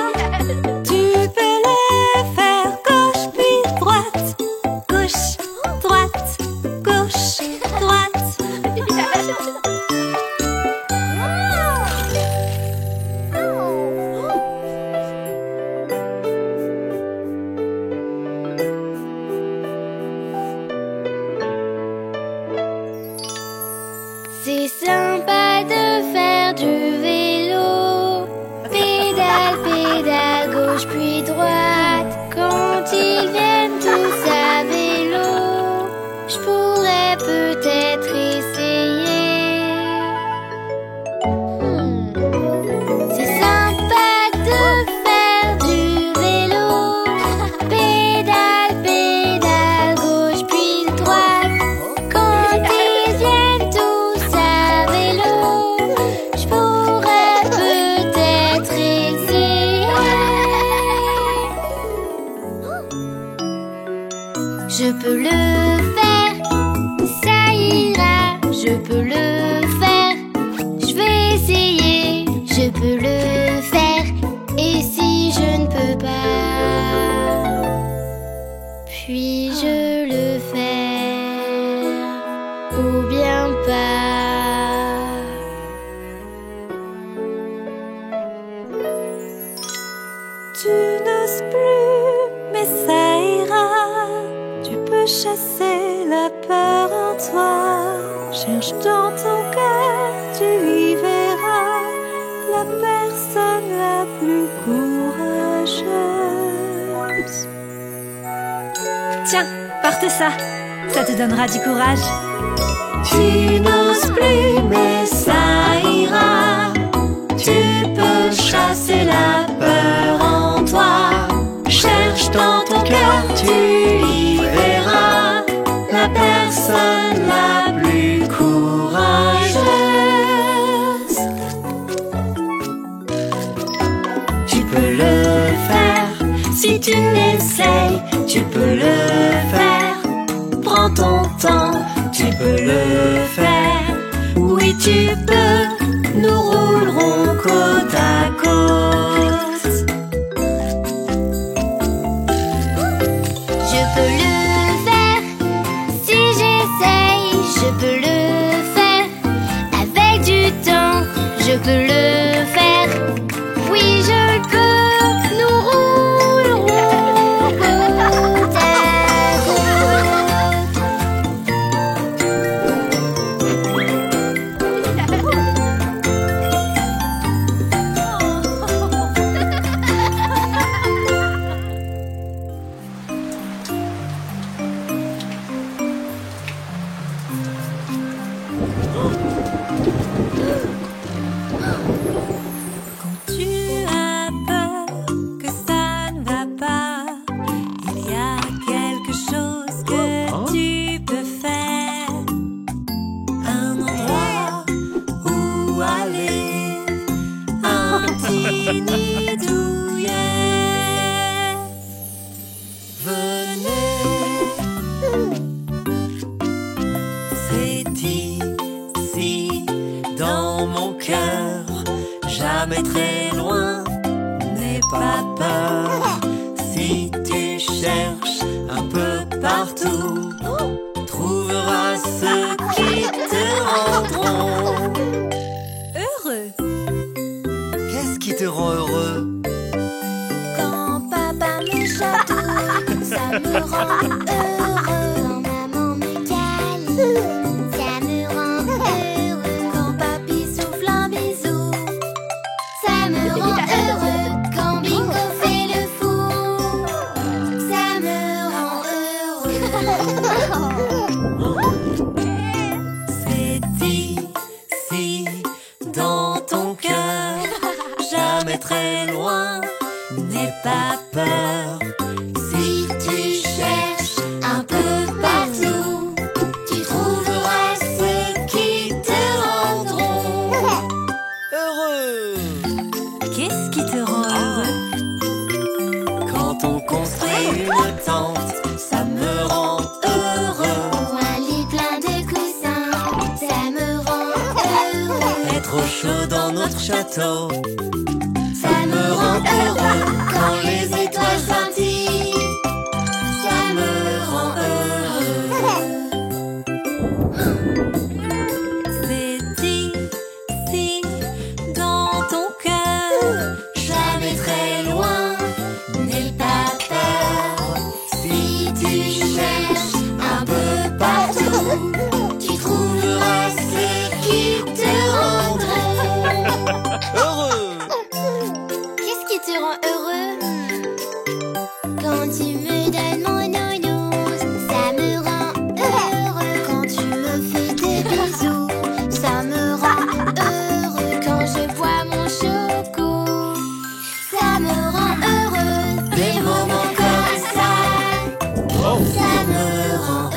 Tu n'oses plus, mais ça ira. Tu peux chasser la peur en toi. Cherche dans ton cœur, tu y verras la personne la plus courageuse. Tiens, porte ça, ça te donnera du courage. Tu n'oses plus, mais ça ira. Tu peux chasser la peur en toi. Cherche dans ton cœur, tu y verras la personne la plus courageuse. Tu peux le faire si tu l'essayes. Tu peux le faire. Prends ton temps, tu peux le faire. Oui, tu peux. Nous roulerons côte à côte. Je peux le faire si j'essaye. Je peux le faire avec du temps. Je peux le faire. Oui, je le peux. Nous roulerons côte à Quand tu as peur que ça ne va pas, il y a quelque chose que tu peux faire. Un endroit où aller, un petit nid douillet. Venez, c'est ici dans mon cœur, jamais très loin. N'aie pas peur si tu cherches un peu partout. Trouveras ceux qui te rendront heureux. Qu'est-ce qui te rend heureux? Quand papa me chatouille, ça me rend heureux. Quand maman me câline, ça me rend heureux. Quand papy souffle un bisou, ça me rend heureux. Quand Bingo fait le fou, ça me rend heureux. C'est ici dans ton cœur, jamais très loin. N'aie pas peur si tu cherches un peu partout. Tu trouveras ceux qui te rendront heureux. Qu'est-ce qui te rend heureux? Quand on construit une tente, ça me rend heureux. Un lit plein de coussins, ça me rend heureux. Être au chaud dans notre château, Ça me rend heureux. Quand les étoiles scintillent, ça me rend heureux. c'est ici dans ton cœur, jamais très loin. N'aie pas peur si tu cherches un peu partout. Tu trouveras ceux qui te rendront heureux. Qu'est-ce qui te rend heureux? Quand tu me donnes mon nounours, ça me rend heureux. Quand tu me fais des bisous, ça me rend heureux. Quand je bois mon choco, ça me rend heureux. Des moments comme ça, ça me rend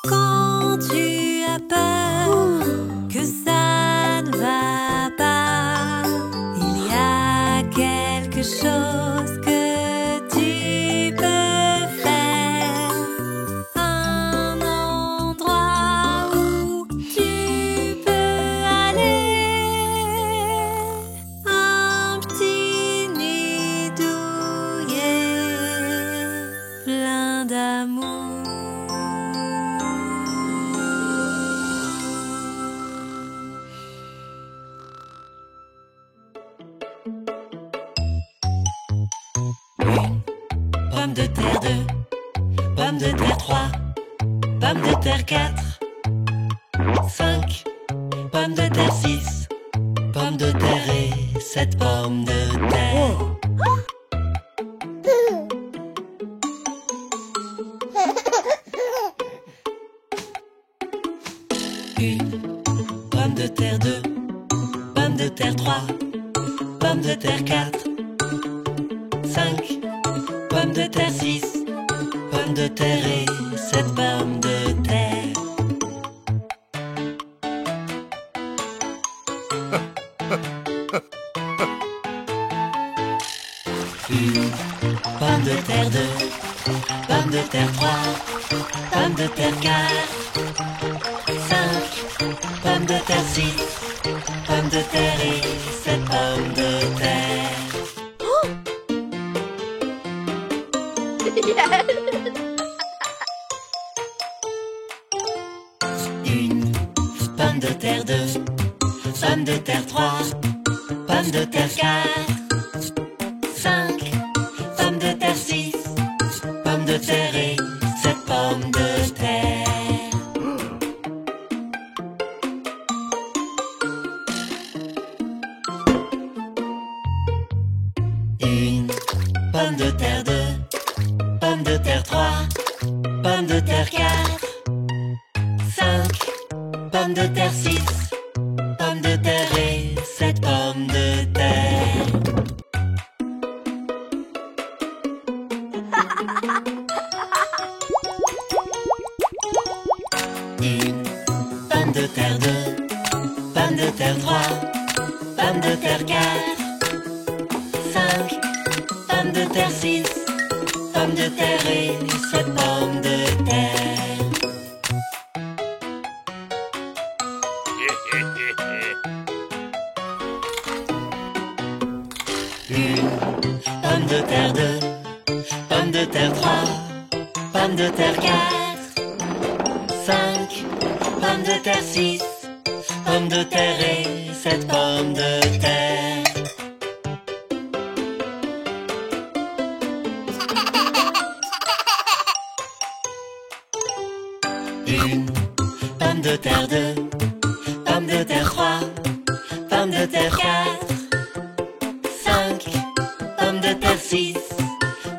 Quand tu as peur que ça ne va pas, il y a quelque chose que tu peux faire. Un endroit où tu peux aller. Un petit nid douillet plein d'amour. Pomme de terre 4, 5, pomme de terre 6, pomme de terre et 7 pommes de terre. Une pomme de terre 2, pomme de terre 3, pomme de terre 4, 5, pomme de terre 6, pomme de terre et 7 pommes de terre. Une pomme de terre 2, pomme de terre 3, pomme de terre 4, 5, pomme de terre 6, pomme de terre et 7 pommes de terre. Une pomme de terre 2, pomme de terre 3, pomme de terre 4, 5, pomme de terre 6, pomme de terre et 7 pommes de terre. Une pomme de terre 2, pomme de terre 3, pomme de terre 4, 5, pomme de terre 6, pomme de terre et 7 pommes de terre. Une pomme de terre 2, pomme de terre 3, pomme de terre 4, 5, pomme de terre 6, pomme de terre et 7 pommes de terre. Une pomme de terre 2, pomme de terre 3, pomme de terre 4, 5, pomme de terre 6, pomme de terre et 7 pommes de terre. Une pomme de terre 2, pomme de terre 3, pomme de terre 4, 5, pomme de terre 6,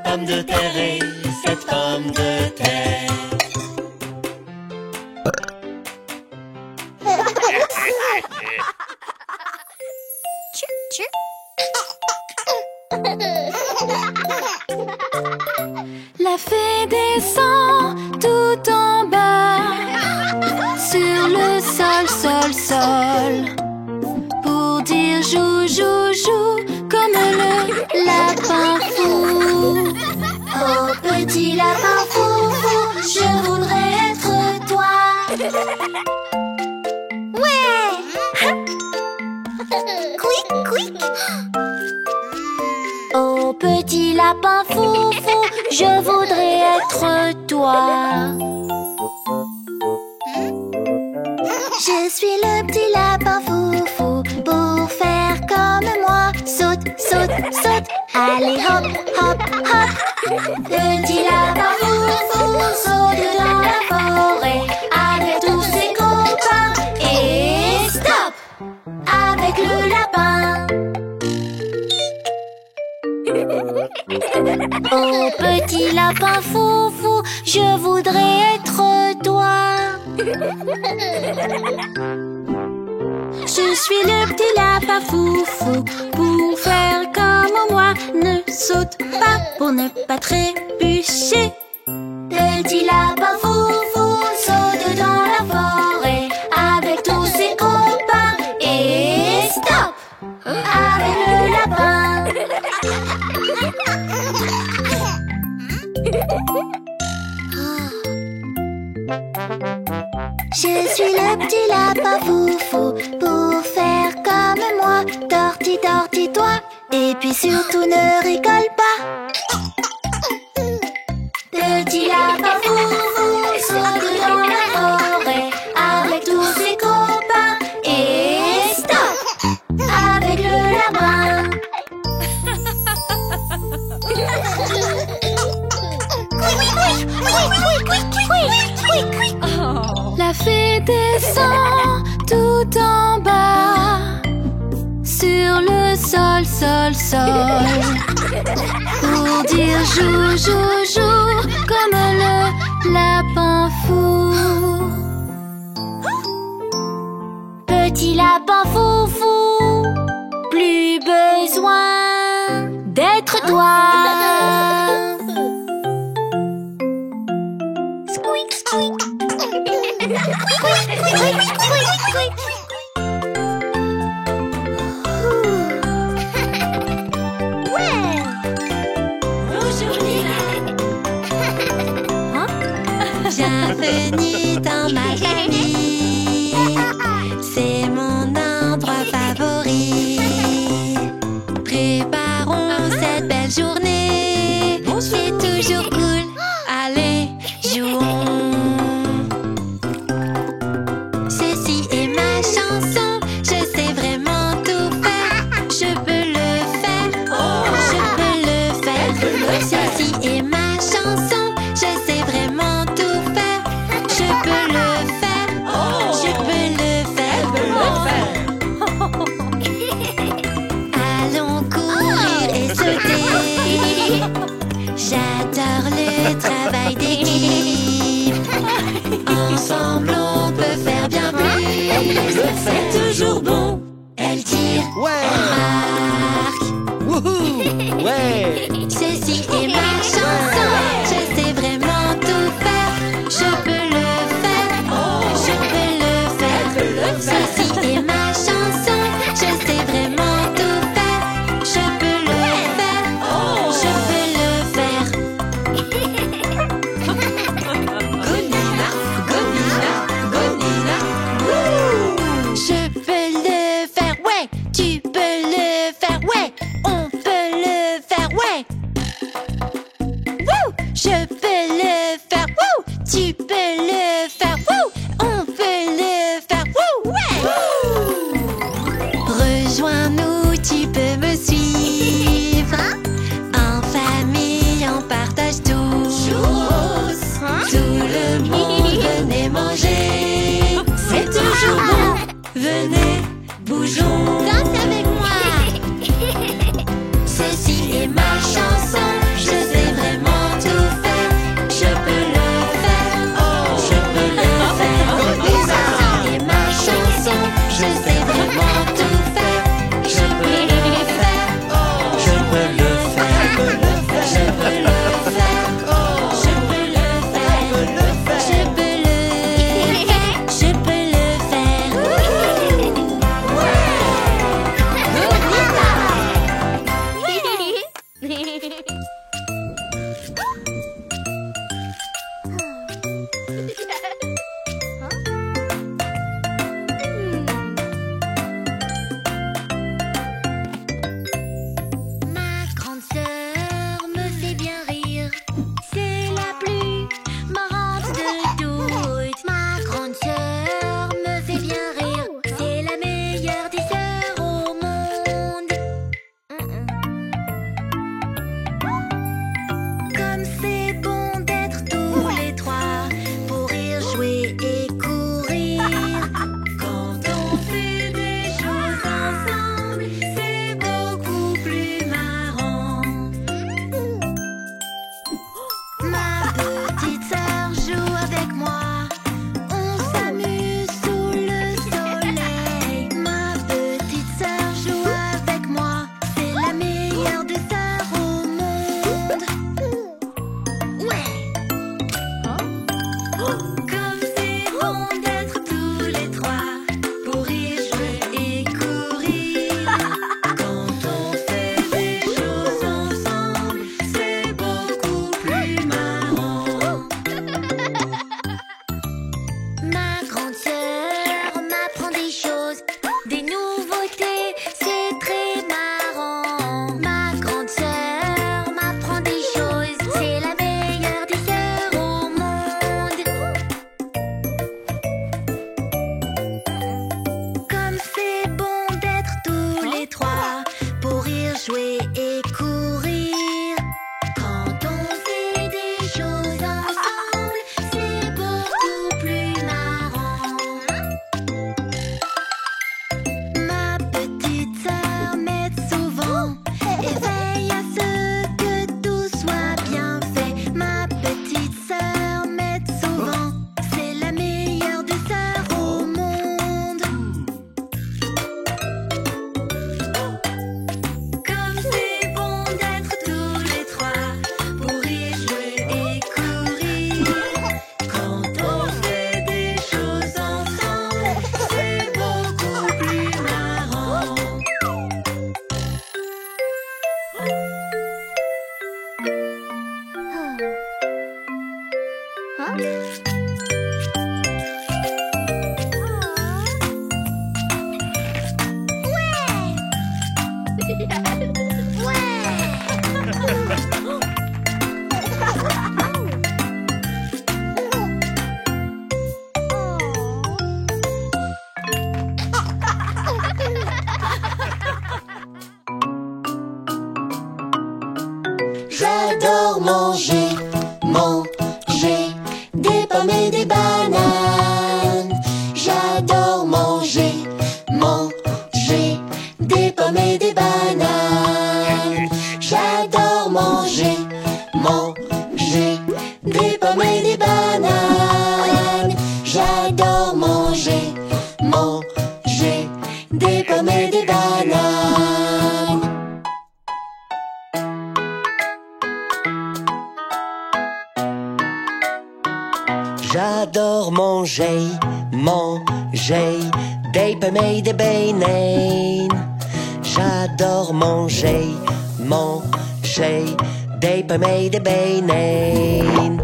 pomme de terre et 7 pommes de terre. La fée descend tout en bas, sur le sol, sol, sol, pour dire jou, jou, jou, comme le lapin fou. Oh petit lapin fou, fou, je voudrais être toi. Ouais. Quick, quick. Oh petit lapin fou, fou, je voudrais être toi. Je suis le petit lapin fou, fou, pour faire comme moi. Saute, saute, saute, allez hop, hop, hop. Petit lapin fou, fou, saute dans la forêt avec tous ses copains. Et stop, avec le lapin. Oh petit lapin fou, fou, je voudrais être toi. Je suis le petit lapin fou, fou, pour faire comme moi. Ne saute pas pour ne pas trébucher. Petit lapin fou, fou, saute dans la forêt avec tous ses copains. Et stop, avec le lapin. Je suis le petit lapin fou, fou, pour faire comme moi. Tortille, tortille, toi, et puis surtout ne rigole pas. Petit lapin fou, fou, saute dans la forêt avec tous ses copains. Et stop, avec le lapin. et descend tout en bas sur le sol, sol, sol, pour dire jou, jou, jou, comme le lapin fou. Petit lapin fou, fou, plus besoin d'être toi. Squeak, squeak. Bienvenue dans ma famille, c'est mon endroit favori. Préparons cette belle journée, c'est toujours cool, allez, jouons. Ceci est ma chanson, je sais vraiment tout faire, je peux le faire, je peux le faire. Ceci est ma chanson, je sais vraiment tout faire, je peux le faire, je peux le faire. Allons courir et sauter, j'adore le travail d'équipe. Ensemble on peut faire bien plus, c'est toujours bon. Elle tire, elle marque. Wouhou! Ouais! Ceci est ma chanson, je sais vraiment tout faire, je peux le faire, je peux le faire. Ceci est ma chanson, je sais vraiment tout faire, je peux le faire, je peux le faire. Gonina, Gonina, Gonina, wouh! Je peux le faire, ouais, tu peux le faire, ouais, on peut le faire, ouais. Wouh! Je peux le faire, wouh! Tu peux le faire, wouh! On peut le faire, wouh! Ouais! Rejoins-nous, tu peux me suivre. En famille, on partage tout. Tout le monde, venez manger. C'est toujours bon. Venez, bougeons. Danse avec moi. Ceci est ma chanson, je sais vraiment tout faire, je peux le faire, je peux le faire. Ceci est ma chanson, je sais vraiment tout faire, je peux le faire, Je peux le faire. je peux le faire, je peux le faire, je peux le faire, je peux le faire. Ma grande sœur me fait bien rire, c'est la plus marrante de toutes. Ma grande sœur me fait bien rire, c'est la meilleure des sœurs au monde. Comme c'est bon d'être tous les trois, pour rire, jouer et courir. Quand on fait des choses ensemble, c'est beaucoup plus marrant. Ma petite sœur joue avec moi, on s'amuse sous le soleil. Ma petite sœur joue avec moi, c'est la meilleure des sœurs au monde. Ouais! Comme c'est bon d'être tous les trois, pour y jouer et courir. Quand on fait des choses ensemble, c'est beaucoup plus marrant. Ma grande sœur m'apprend des choses, des nouveautés, c'est très marrant. Ma grande sœur m'apprend des choses, c'est la meilleure des sœurs au monde. bananes. J'adore manger des pommes et des bananes. J'adore manger des pommes et des bananes. J'adore manger des pommes et des bananes. J'adore manger des pommes et des bananes. J'adore manger des pommes et des bananes.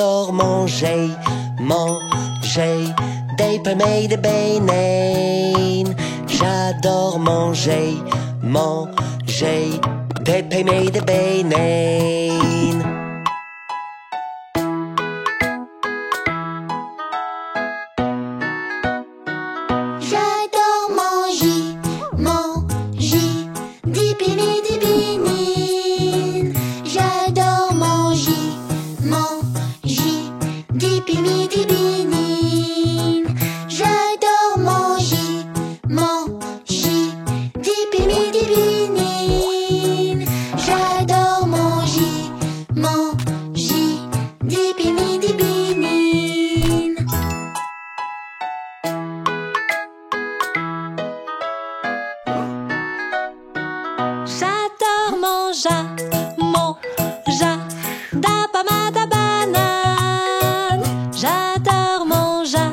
J'adore manger des pommes et des bananes. J'adore manger des pommes et des bananes. J'adore manger des pommes et des bananes. J'adore manger des pommes et des bananes. J'adore manger des pommes et des bananes. J'adore manger des pommes et des bananes. J'adore manger da pomme da banane. J'adore manger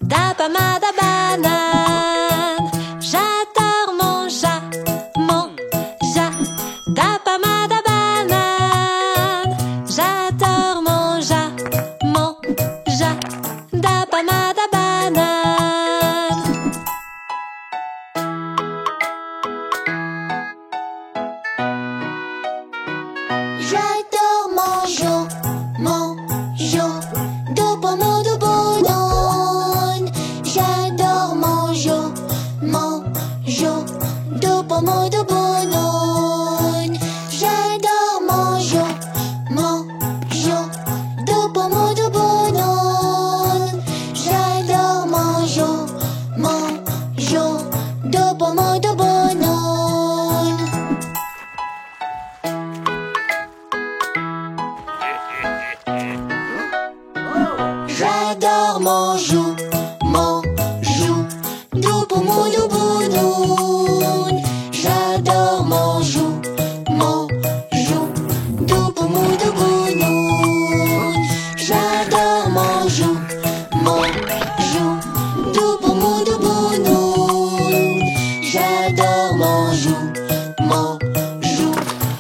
da pomme da banane. J'adore manger da pomme da banane. J'adore manger da pomme da banane. J'adore manger de pommes de banane. J'adore manger de pommes de banane. J'adore manger de pommes de banane. J'adore manger de pommes de banane. J'adore manger de pommes de banane. J'adore manger de pommes de banane. J'adore manger de pommes de banane. J'adore manger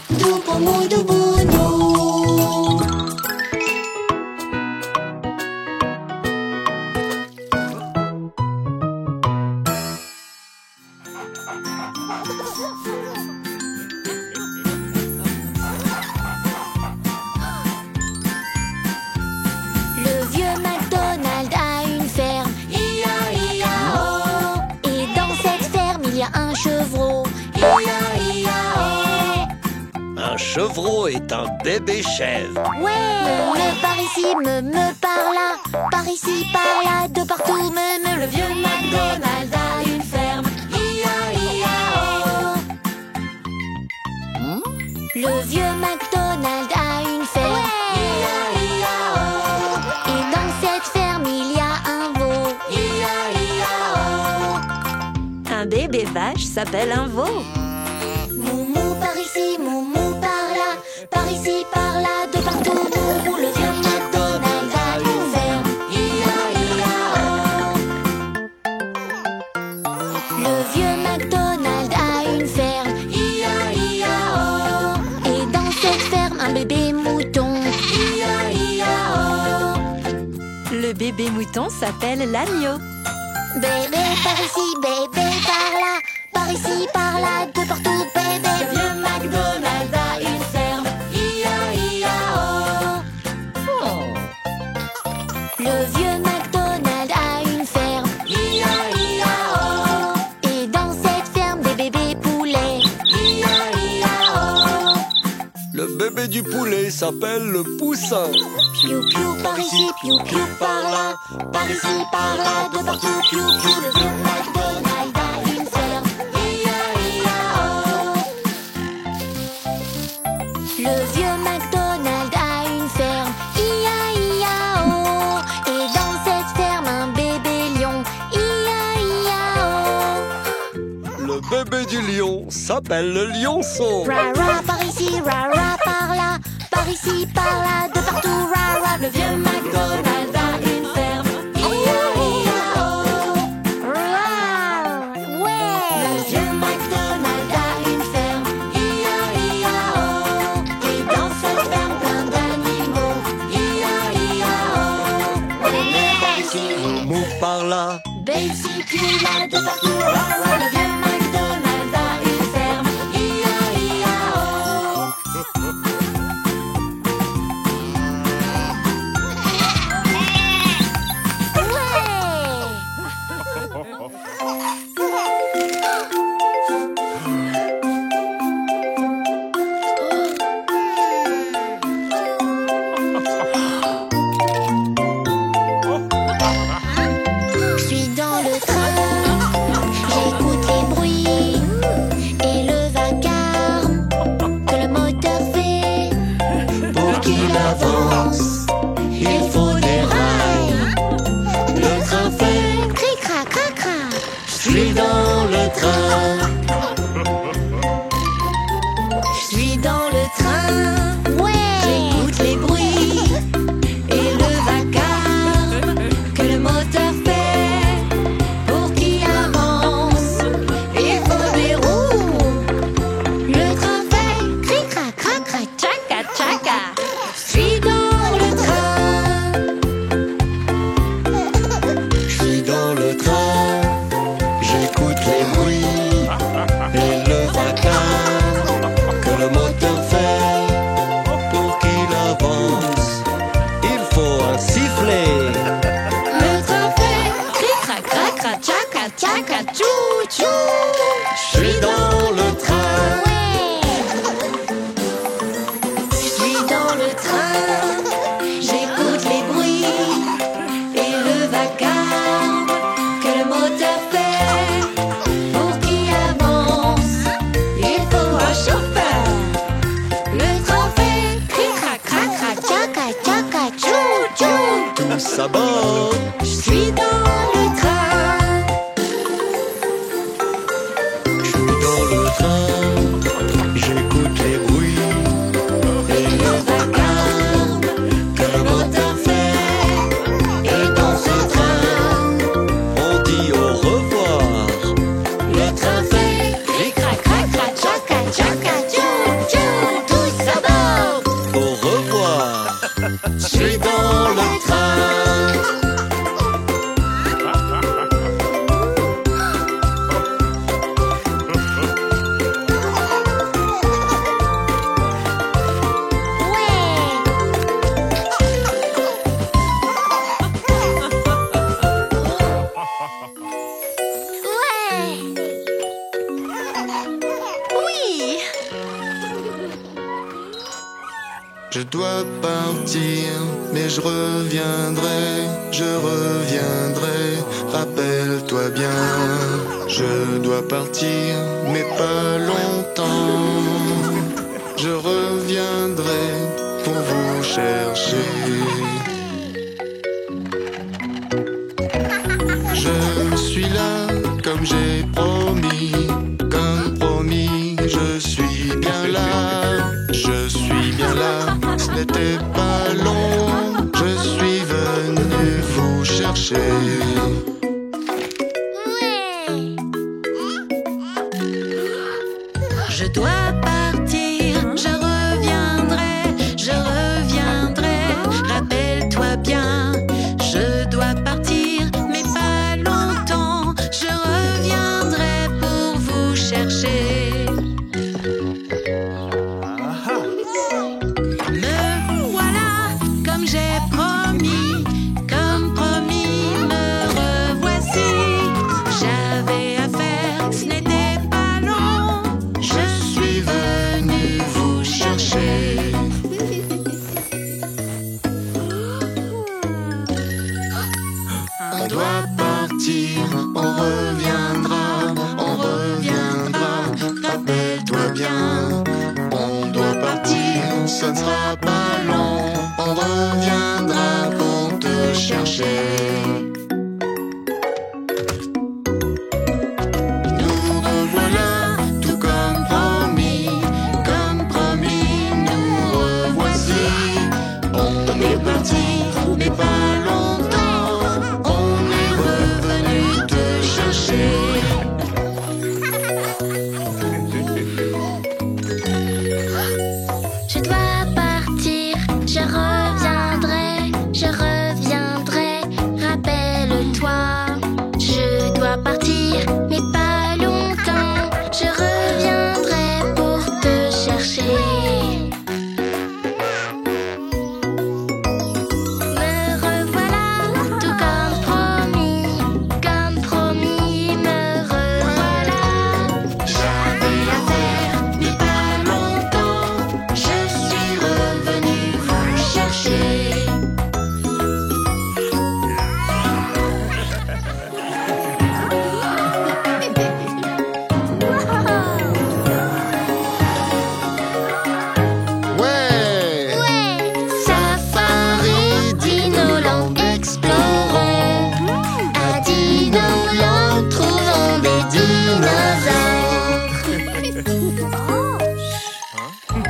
de pommes de banane. Le vieux McDonald a une ferme, I-A-I-A-O. Et dans cette ferme, il y a un chevreau, I-A-I-A-O. Un chevreau est un bébé chèvre. Ouais, me par ici, me par là, par ici, par là, de partout, me. Le vieux McDonald a une ferme, I-A-I-A-O. Le vieux McDonald a une ferme, I-A-I-A-O. Et dans cette ferme, il y a un veau, I-A-I-A-O. Un bébé vache s'appelle un veau. Moumou par ici, moumou par là, par ici, par là, de partout, moumou. Le vieux McDonald a une ferme, I-A-I-A-O. Le vieux McDonald a une ferme, I-A-I-A-O. Et dans cette ferme, un bébé mouton, I-A-I-A-O. Le bébé mouton s'appelle l'agneau. Bébé par ici, bébé par là, par ici, par là, de partout, bébé. Le vieux McDonald a une ferme, I-A-I-A-O. Le vieux McDonald a une ferme, I-A-I-A-O. Et dans cette ferme, des bébés poulets, I-A-I-A-O. Le bébé du poulet s'appelle le poussin. Piou piou par ici, piou piou par là, par ici, par là, de partout, piou piou. Le vieux McDonald a une ferme, I-A-I-A-O. Le vieux McDonald a une ferme, I-A-I-A-O. Et dans cette ferme, un bébé lion, I-A-I-A-O. Le bébé du lion s'appelle le lionceau. Ra-ra par ici, ra-ra par là, par ici, par là, de partout, ra-ra. Le vieux McDonald a une ferme, I-A-I-A-O. Ouais. Le vieux McDonald a une ferme, I-A-I-A-O. Et dans cette ferme, plein d'animaux, I-A-I-A-O. Mou par ici, Mou par là. Betsy, puis là, de partout, ra-ra. Le vieux McDonald a une ferme, I-A-I-A-O. Je suis dans le train, j'écoute les bruits et le vacarme que le moteur fait. Pour qu'il avance, il faut des rails. Le train fait cric-crac, crac-crac. Je suis dans le train. Je suis dans le train, ouais. J'écoute les bruits et le vacarme que le moteur fait. Pour qu'il avance, il faut des roues. Le train fait cric-crac, crac-crac, tchaca, tchaca. Je suis dans le train. Je suis dans le train. J'écoute les bruits et le vacarme que le moteur fait. Pour qu'il avance, il faut un sifflet. Le train fait cric-crac, crac-crac, tchaca, tchaca, tchou-tchou. Je suis dans le train. Je suis dans le train, j'écoute les bruits et le vacarme que le moteur fait. Pour qu'il avance, il faut un chauffeur. Le train fait cric-crac, crac-crac, tchaca, tchaca, tchou-tchou. Tous à bord. Je suis dans le train. Je suis dans le train. J'écoute les bruits et le vacarme que le moteur fait. Et dans ce train, On dit au revoir. le train fait Cric-crac, crac-crac, tchaca, tchaca, tchou-tchou. Tous à bord. Au revoir. Je suis dans le train. Oui. Je dois partir, mais je reviendrai, rappelle-toi bien. Je dois partir, mais pas longtemps. Je reviendrai pour vous chercher. Je suis là, comme j'ai promis, je suis bien là, je suis bien là. Ce n'était pas long, je suis venu vous chercher. Je dois partir, je reviendrai, rappelle-toi bien. Je dois partir, mais pas longtemps. Je reviendrai pour vous chercher. Me voilà, comme j'ai promis, me revoici. J'avais affaire, ce n'était pas long. Je suis venu vous chercher. On doit partir, on reviendra, on reviendra. Rappelle-toi bien, on doit partir, ce ne sera pas long. On reviendra pour te chercher. Mais pas longtemps, on est revenu te chercher. Je dois partir, je reviendrai, rappelle-toi. Je dois partir, mais pas longtemps. Je reviendrai pour te chercher.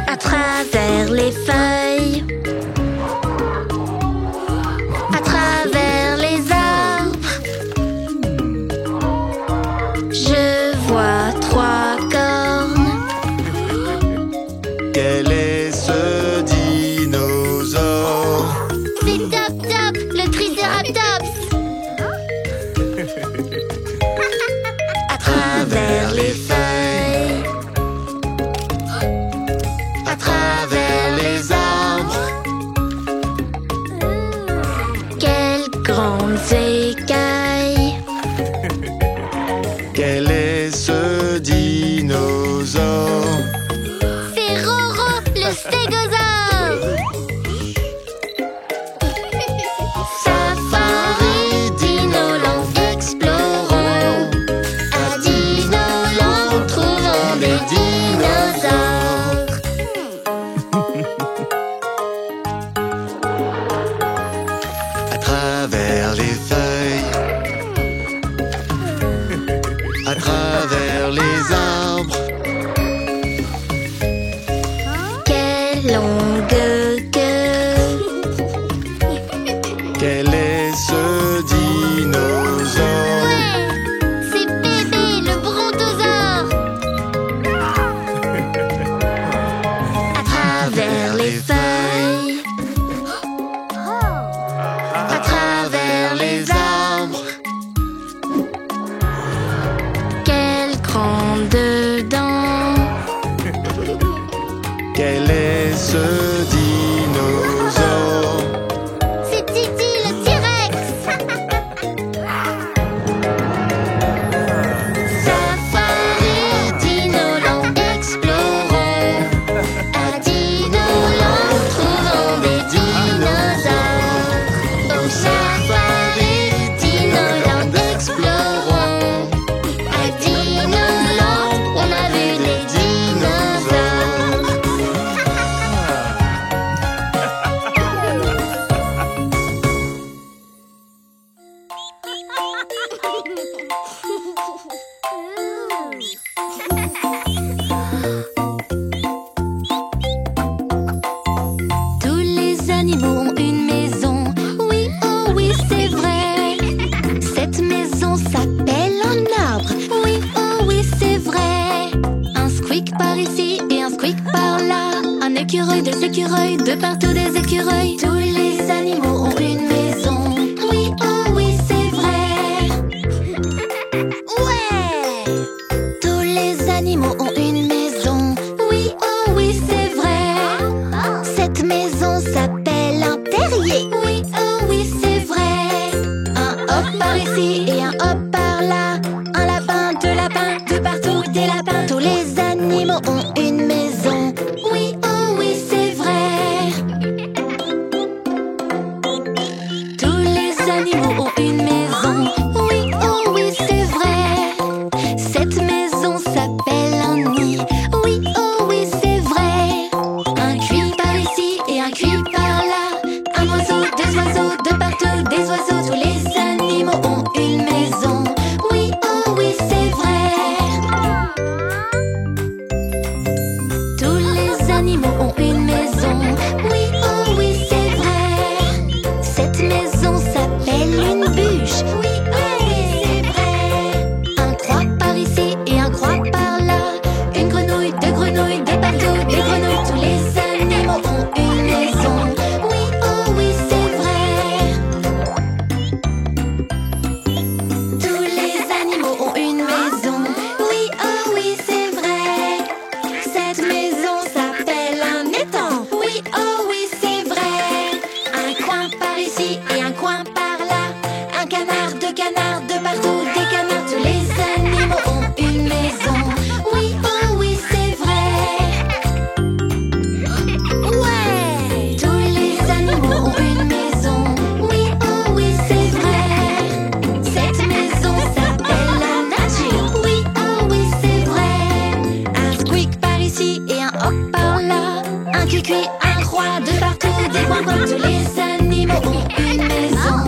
À travers les feuilles, à travers les arbres, je vois 3 cornes. Quel est ce dinosaure? C'est Top Top, le Triceratops. À travers les feuilles, à travers les arbres, quelles grandes écailles. Quel est ce dinosaure? C'est Roro, le stégosaure. Safari, Dinoland, explorons. À Dinoland, trouvons des dinosaures. À travers les feuilles, à travers les arbres, Quelle longue queue. quel est ce dinosaure? Ouais, c'est Bébé, le brontosaure. À travers les feuilles, à travers les arbres, quelles grandes dents. Quel est ce dinosaure? C'est Titi, le T-Rex. Safari, Dinoland, explorons. À Dinoland, trouvons des dinosaures. Au Safari, Dinoland, explorons. À Dinoland, on a vu des dinosaures. Tous les animaux ont une maison. Oui, oh oui, c'est vrai. Cette maison s'appelle un arbre. Oui, oh oui, c'est vrai. Un squeak par ici et un squeak par là. Un écureuil, des écureuils, de partout des écureuils. Tous les animaux ont une maison. Oui, oh oui, c'est vrai. Ouais! Tous les animaux ont une maison. Oui, oh oui, c'est vrai. Cette maison s'appelle un terrier. Oui, oh oui, c'est vrai. Un hop par ici et un hop par là. Un lapin, deux lapins, de partout des lapins. Tous les animaux ont une maison. Oui, oh oui, c'est vrai. Tous les animaux ont une maison. des oiseaux de partout, des oiseaux. Tous les animaux ont une maison. Oui, oh oui, c'est vrai. Tous les animaux ont une maison. Oui, oh oui, c'est vrai. Cette maison s'appelle une bûche. Oui, oh oui, c'est vrai. Un croix par ici et un croix par là. Une grenouille, deux grenouilles, de partout, des grenouilles. Tous les animaux ont une maison. Oui, oh oui, c'est vrai. Tous les animaux ont une maison. Oui, oh oui, c'est vrai. Cette maison s'appelle un étang. Oui, oh oui, c'est vrai. Un coin par ici et un coin par là. Un canard, deux canards, de partout, des canards. Tous les animaux ont une maison. Oui, oh oui, c'est vrai. Ouais. Tous les animaux ont une maison. Oui, oh oui, c'est vrai. Cette maison s'appelle la nature. Oui, oh oui, c'est vrai. Un squeak par ici et un hop par là. Un cuicui, un roi, de partout, des coins. Tous les animaux ont une maison.